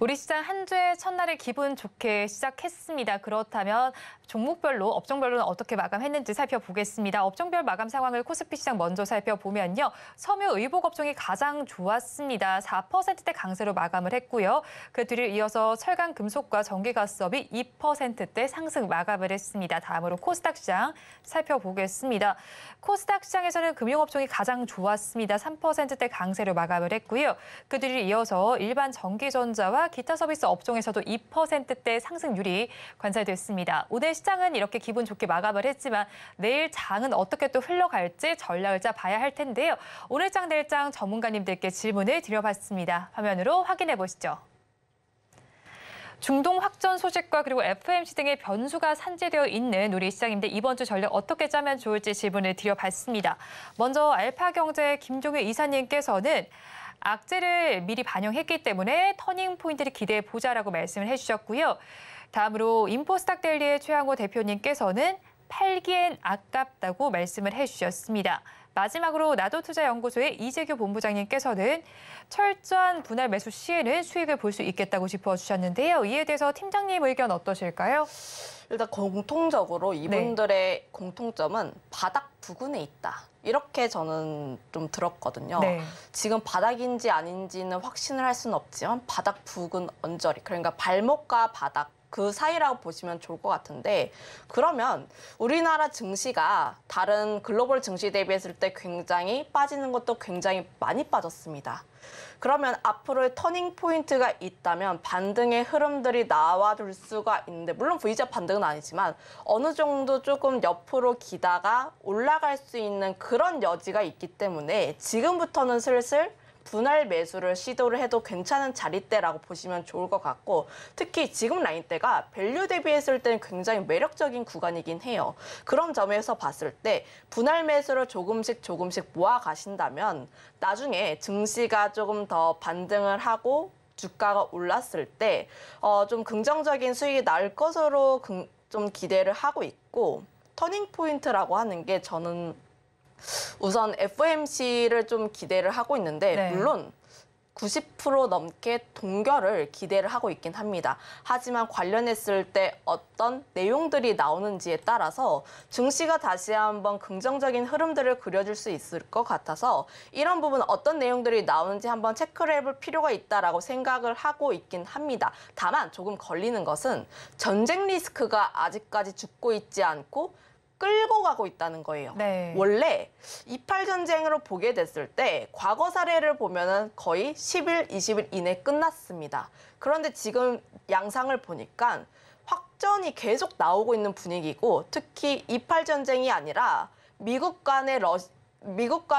우리 시장 한 주의 첫날을 기분 좋게 시작했습니다. 그렇다면 종목별로, 업종별로는 어떻게 마감했는지 살펴보겠습니다. 업종별 마감 상황을 코스피 시장 먼저 살펴보면요. 섬유 의복 업종이 가장 좋았습니다. 4%대 강세로 마감을 했고요. 그 뒤를 이어서 철강, 금속과 전기가스업이 2%대 상승 마감을 했습니다. 다음으로 코스닥 시장 살펴보겠습니다. 코스닥 시장에서는 금융업종이 가장 좋았습니다. 3%대 강세로 마감을 했고요. 그 뒤를 이어서 일반 전기전자와 기타 서비스 업종에서도 2%대 상승률이 관찰됐습니다. 오늘 시장은 이렇게 기분 좋게 마감을 했지만 내일 장은 어떻게 또 흘러갈지 전략을 짜봐야 할 텐데요. 오늘 장, 내일 장 전문가님들께 질문을 드려봤습니다. 화면으로 확인해 보시죠. 중동 확전 소식과 그리고 FOMC 등의 변수가 산재되어 있는 우리 시장인데 이번 주 전략 어떻게 짜면 좋을지 질문을 드려봤습니다. 먼저 알파경제 김종일 이사님께서는 악재를 미리 반영했기 때문에 터닝 포인트를 기대해 보자라고 말씀을 해주셨고요. 다음으로 인포스닥 델리의 최양호 대표님께서는 팔기엔 아깝다고 말씀을 해주셨습니다. 마지막으로 나도투자연구소의 이재규 본부장님께서는 철저한 분할 매수 시에는 수익을 볼 수 있겠다고 짚어주셨는데요. 이에 대해서 팀장님 의견 어떠실까요? 일단 공통적으로 이분들의 공통점은 바닥 부근에 있다. 이렇게 저는 좀 들었거든요. 네. 지금 바닥인지 아닌지는 확신을 할 수는 없지만 바닥 부근 언저리, 그러니까 발목과 바닥 그 사이라고 보시면 좋을 것 같은데, 그러면 우리나라 증시가 다른 글로벌 증시 대비했을 때 굉장히 빠지는 것도 굉장히 많이 빠졌습니다. 그러면 앞으로의 터닝 포인트가 있다면 반등의 흐름들이 나와줄 수가 있는데, 물론 V자 반등은 아니지만 어느 정도 조금 옆으로 기다가 올라갈 수 있는 그런 여지가 있기 때문에 지금부터는 슬슬 분할 매수를 시도를 해도 괜찮은 자리대라고 보시면 좋을 것 같고, 특히 지금 라인대가 밸류 대비했을 때는 굉장히 매력적인 구간이긴 해요. 그런 점에서 봤을 때 분할 매수를 조금씩 모아 가신다면 나중에 증시가 조금 더 반등을 하고 주가가 올랐을 때 좀 긍정적인 수익이 날 것으로 좀 기대를 하고 있고, 터닝 포인트라고 하는 게 저는 우선 FOMC를 좀 기대를 하고 있는데, 네. 물론 90% 넘게 동결을 기대를 하고 있긴 합니다. 하지만 관련했을 때 어떤 내용들이 나오는지에 따라서 증시가 다시 한번 긍정적인 흐름들을 그려줄 수 있을 것 같아서 이런 부분 어떤 내용들이 나오는지 한번 체크를 해볼 필요가 있다라고 생각을 하고 있긴 합니다. 다만 조금 걸리는 것은 전쟁 리스크가 아직까지 죽고 있지 않고 끌고 가고 있다는 거예요. 네. 원래 28 전쟁으로 보게 됐을 때 과거 사례를 보면은 거의 10일, 20일 이내 끝났습니다. 그런데 지금 양상을 보니까 확전이 계속 나오고 있는 분위기고, 특히 28 전쟁이 아니라 미국과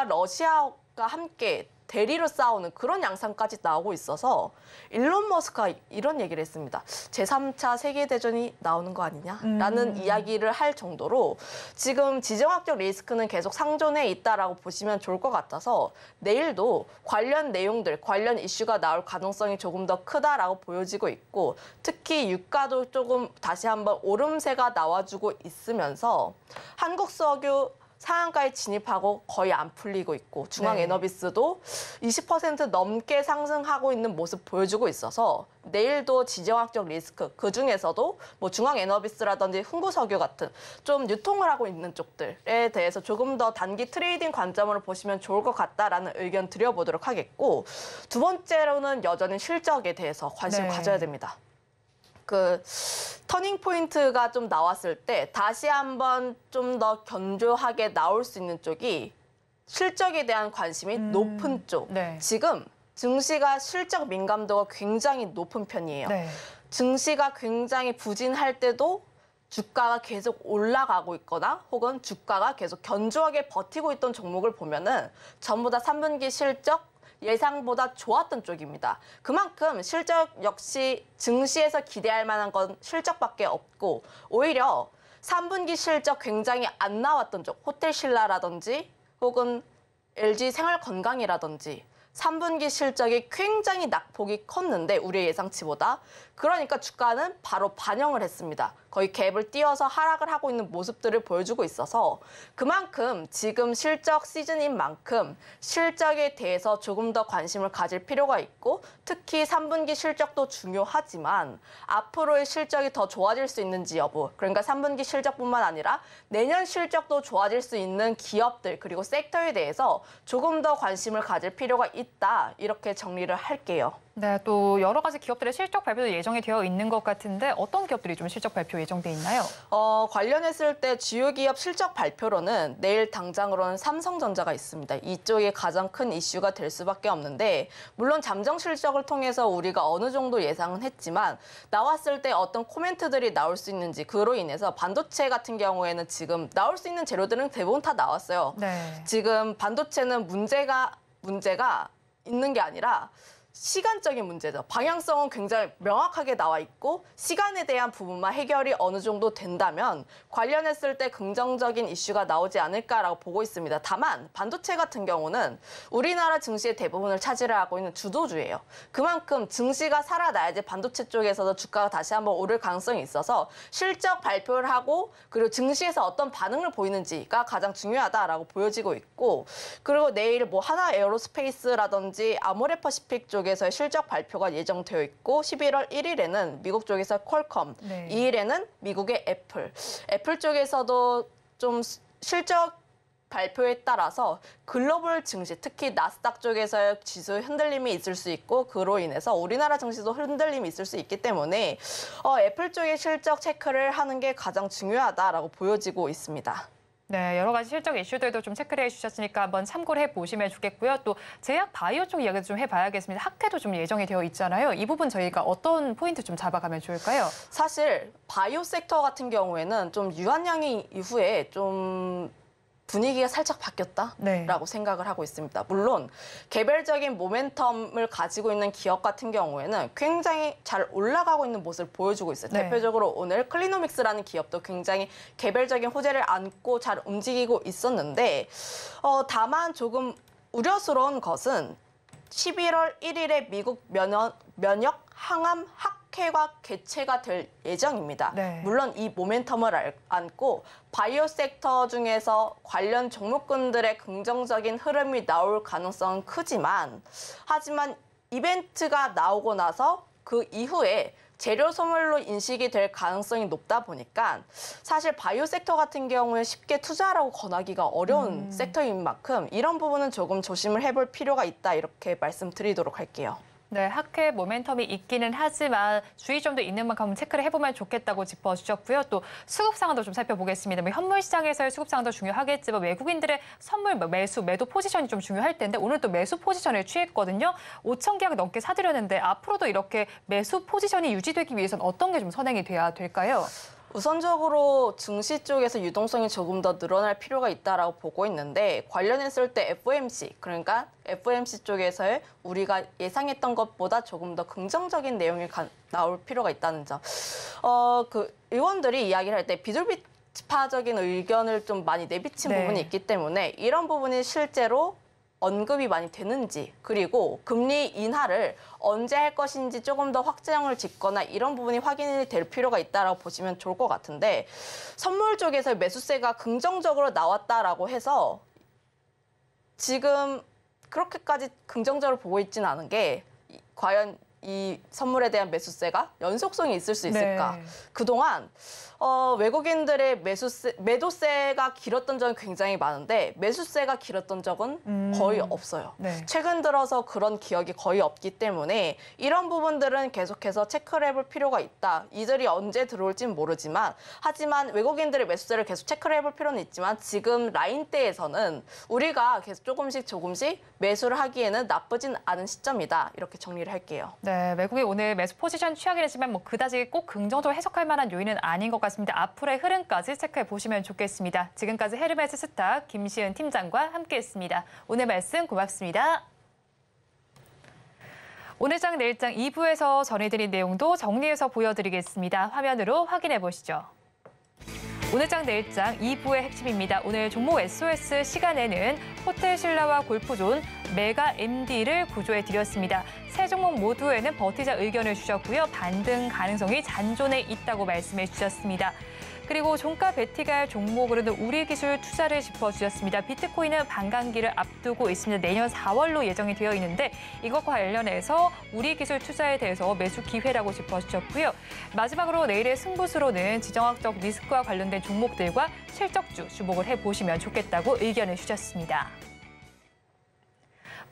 러시아가 함께 대리로 싸우는 그런 양상까지 나오고 있어서 일론 머스크가 이런 얘기를 했습니다. 제3차 세계대전이 나오는 거 아니냐라는 이야기를 할 정도로 지금 지정학적 리스크는 계속 상존해 있다라고 보시면 좋을 것 같아서 내일도 관련 내용들, 관련 이슈가 나올 가능성이 조금 더 크다라고 보여지고 있고, 특히 유가도 조금 다시 한번 오름세가 나와주고 있으면서 한국석유 상한가에 진입하고 거의 안 풀리고 있고, 중앙에너비스도 20% 넘게 상승하고 있는 모습 보여주고 있어서 내일도 지정학적 리스크, 그중에서도 뭐 중앙에너비스라든지 흥구석유 같은 좀 유통을 하고 있는 쪽들에 대해서 조금 더 단기 트레이딩 관점으로 보시면 좋을 것 같다라는 의견 드려보도록 하겠고, 두 번째로는 여전히 실적에 대해서 관심을 가져야 됩니다. 그 터닝 포인트가 좀 나왔을 때 다시 한번 좀 더 견조하게 나올 수 있는 쪽이 실적에 대한 관심이 높은 쪽. 네. 지금 증시가 실적 민감도가 굉장히 높은 편이에요. 네. 증시가 굉장히 부진할 때도 주가가 계속 올라가고 있거나 혹은 주가가 계속 견조하게 버티고 있던 종목을 보면은 전부 다 3분기 실적 예상보다 좋았던 쪽입니다. 그만큼 실적 역시 증시에서 기대할 만한 건 실적밖에 없고, 오히려 3분기 실적 굉장히 안 나왔던 쪽, 호텔신라라든지 혹은 LG 생활건강이라든지 3분기 실적이 굉장히 낙폭이 컸는데 우리의 예상치보다. 그러니까 주가는 바로 반영을 했습니다. 거의 갭을 띄어서 하락을 하고 있는 모습들을 보여주고 있어서 그만큼 지금 실적 시즌인 만큼 실적에 대해서 조금 더 관심을 가질 필요가 있고 특히 3분기 실적도 중요하지만 앞으로의 실적이 더 좋아질 수 있는지 여부, 그러니까 3분기 실적뿐만 아니라 내년 실적도 좋아질 수 있는 기업들 그리고 섹터에 대해서 조금 더 관심을 가질 필요가 있다, 이렇게 정리를 할게요. 네, 또 여러 가지 기업들의 실적 발표도 예정이 되어 있는 것 같은데 어떤 기업들이 좀 실적 발표 예정돼 있나요? 관련했을 때 주요 기업 실적 발표로는 내일 당장으로는 삼성전자가 있습니다. 이쪽이 가장 큰 이슈가 될 수밖에 없는데 물론 잠정 실적을 통해서 우리가 어느 정도 예상은 했지만 나왔을 때 어떤 코멘트들이 나올 수 있는지, 그로 인해서 반도체 같은 경우에는 지금 나올 수 있는 재료들은 대부분 다 나왔어요. 네. 지금 반도체는 문제가 있는 게 아니라 시간적인 문제죠. 방향성은 굉장히 명확하게 나와 있고 시간에 대한 부분만 해결이 어느 정도 된다면 관련했을 때 긍정적인 이슈가 나오지 않을까라고 보고 있습니다. 다만 반도체 같은 경우는 우리나라 증시의 대부분을 차지를 하고 있는 주도주예요. 그만큼 증시가 살아나야지 반도체 쪽에서도 주가가 다시 한번 오를 가능성이 있어서 실적 발표를 하고 그리고 증시에서 어떤 반응을 보이는지가 가장 중요하다라고 보여지고 있고, 그리고 내일 뭐 하나 에어로스페이스라든지 아모레퍼시픽 쪽에서의 실적 발표가 예정되어 있고 11월 1일에는 미국 쪽에서 퀄컴, 네. 2일에는 미국의 애플 쪽에서도 좀 실적 발표에 따라서 글로벌 증시, 특히 나스닥 쪽에서의 지수 흔들림이 있을 수 있고 그로 인해서 우리나라 증시도 흔들림이 있을 수 있기 때문에 애플 쪽의 실적 체크를 하는 게 가장 중요하다라고 보여지고 있습니다. 네, 여러 가지 실적 이슈들도 좀 체크를 해주셨으니까 한번 참고를 해보시면 좋겠고요. 또 제약 바이오 쪽 이야기도 좀 해봐야겠습니다. 학회도 좀 예정이 되어 있잖아요. 이 부분 저희가 어떤 포인트 좀 잡아가면 좋을까요? 사실 바이오 섹터 같은 경우에는 좀 유한양이 이후에 좀 분위기가 살짝 바뀌었다라고 네. 생각을 하고 있습니다. 물론 개별적인 모멘텀을 가지고 있는 기업 같은 경우에는 굉장히 잘 올라가고 있는 모습을 보여주고 있어요. 네. 대표적으로 오늘 클리노믹스라는 기업도 굉장히 개별적인 호재를 안고 잘 움직이고 있었는데 다만 조금 우려스러운 것은 11월 1일에 미국 면역 항암 학회가 개최가 될 예정입니다. 네. 물론 이 모멘텀을 안고 바이오 섹터 중에서 관련 종목군들의 긍정적인 흐름이 나올 가능성은 크지만 하지만 이벤트가 나오고 나서 그 이후에 재료 소멸로 인식이 될 가능성이 높다 보니까 사실 바이오 섹터 같은 경우에 쉽게 투자라고 권하기가 어려운 섹터인 만큼 이런 부분은 조금 조심을 해볼 필요가 있다, 이렇게 말씀드리도록 할게요. 네, 학회 모멘텀이 있기는 하지만 주의점도 있는 만큼 체크를 해보면 좋겠다고 짚어주셨고요. 또 수급 상황도 좀 살펴보겠습니다. 현물 시장에서의 수급 상황도 중요하겠지만 외국인들의 선물 매도 포지션이 좀 중요할 텐데 오늘 또 매수 포지션을 취했거든요. 5천 계약 넘게 사들였는데 앞으로도 이렇게 매수 포지션이 유지되기 위해서는 어떤 게 좀 선행이 돼야 될까요? 우선적으로 증시 쪽에서 유동성이 조금 더 늘어날 필요가 있다라고 보고 있는데 관련했을 때 FOMC, 그러니까 FOMC 쪽에서의 우리가 예상했던 것보다 조금 더 긍정적인 내용이 나올 필요가 있다는 점. 그 의원들이 이야기를 할 때 비둘기파적인 의견을 좀 많이 내비친 네. 부분이 있기 때문에 이런 부분이 실제로 언급이 많이 되는지, 그리고 금리 인하를 언제 할 것인지 조금 더 확정을 짓거나 이런 부분이 확인이 될 필요가 있다고 보시면 좋을 것 같은데 선물 쪽에서 매수세가 긍정적으로 나왔다라고 해서 지금 그렇게까지 긍정적으로 보고 있지는 않은 게 과연 이 선물에 대한 매수세가 연속성이 있을 수 있을까? 네. 그동안 외국인들의 매도세가 길었던 적은 굉장히 많은데 매수세가 길었던 적은 거의 없어요. 네. 최근 들어서 그런 기억이 거의 없기 때문에 이런 부분들은 계속해서 체크를 해볼 필요가 있다. 이들이 언제 들어올지는 모르지만 하지만 외국인들의 매수세를 계속 체크를 해볼 필요는 있지만 지금 라인대에서는 우리가 계속 조금씩 매수를 하기에는 나쁘진 않은 시점이다. 이렇게 정리를 할게요. 네, 외국이 오늘 매수 포지션 취하긴 했지만 뭐 그다지 꼭 긍정적으로 해석할 만한 요인은 아닌 것 같습니다. 앞으로의 흐름까지 체크해 보시면 좋겠습니다. 지금까지 헤르메스 스탁 김시은 팀장과 함께했습니다. 오늘 말씀 고맙습니다. 오늘장 내일장 2부에서 전해드린 내용도 정리해서 보여드리겠습니다. 화면으로 확인해 보시죠. 오늘장 내일장 2부의 핵심입니다. 오늘 종목 SOS 시간에는 호텔 신라와 골프존, 메가 MD를 구조해 드렸습니다. 세 종목 모두에는 버티자 의견을 주셨고요. 반등 가능성이 잔존해 있다고 말씀해 주셨습니다. 그리고 종가 베티갈 종목으로는 우리기술 투자를 짚어주셨습니다. 비트코인은 반감기를 앞두고 있습니다. 내년 4월로 예정이 되어 있는데 이것과 관련해서 우리기술 투자에 대해서 매수 기회라고 짚어주셨고요. 마지막으로 내일의 승부수로는 지정학적 리스크와 관련된 종목들과 실적주 주목을 해보시면 좋겠다고 의견을 주셨습니다.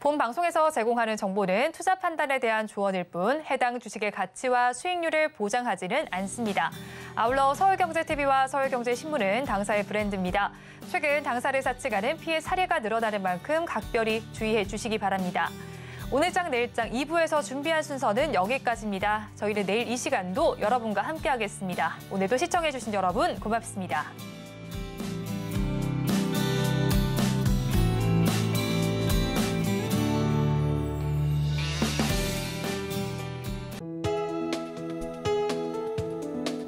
본 방송에서 제공하는 정보는 투자 판단에 대한 조언일 뿐 해당 주식의 가치와 수익률을 보장하지는 않습니다. 아울러 서울경제TV와 서울경제신문은 당사의 브랜드입니다. 최근 당사를 사측하는 피해 사례가 늘어나는 만큼 각별히 주의해 주시기 바랍니다. 오늘장 내일장 2부에서 준비한 순서는 여기까지입니다. 저희는 내일 이 시간도 여러분과 함께하겠습니다. 오늘도 시청해 주신 여러분 고맙습니다.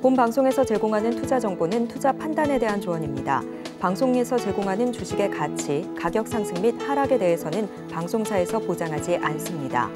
본 방송에서 제공하는 투자 정보는 투자 판단에 대한 조언입니다. 방송에서 제공하는 주식의 가치, 가격 상승 및 하락에 대해서는 방송사에서 보장하지 않습니다.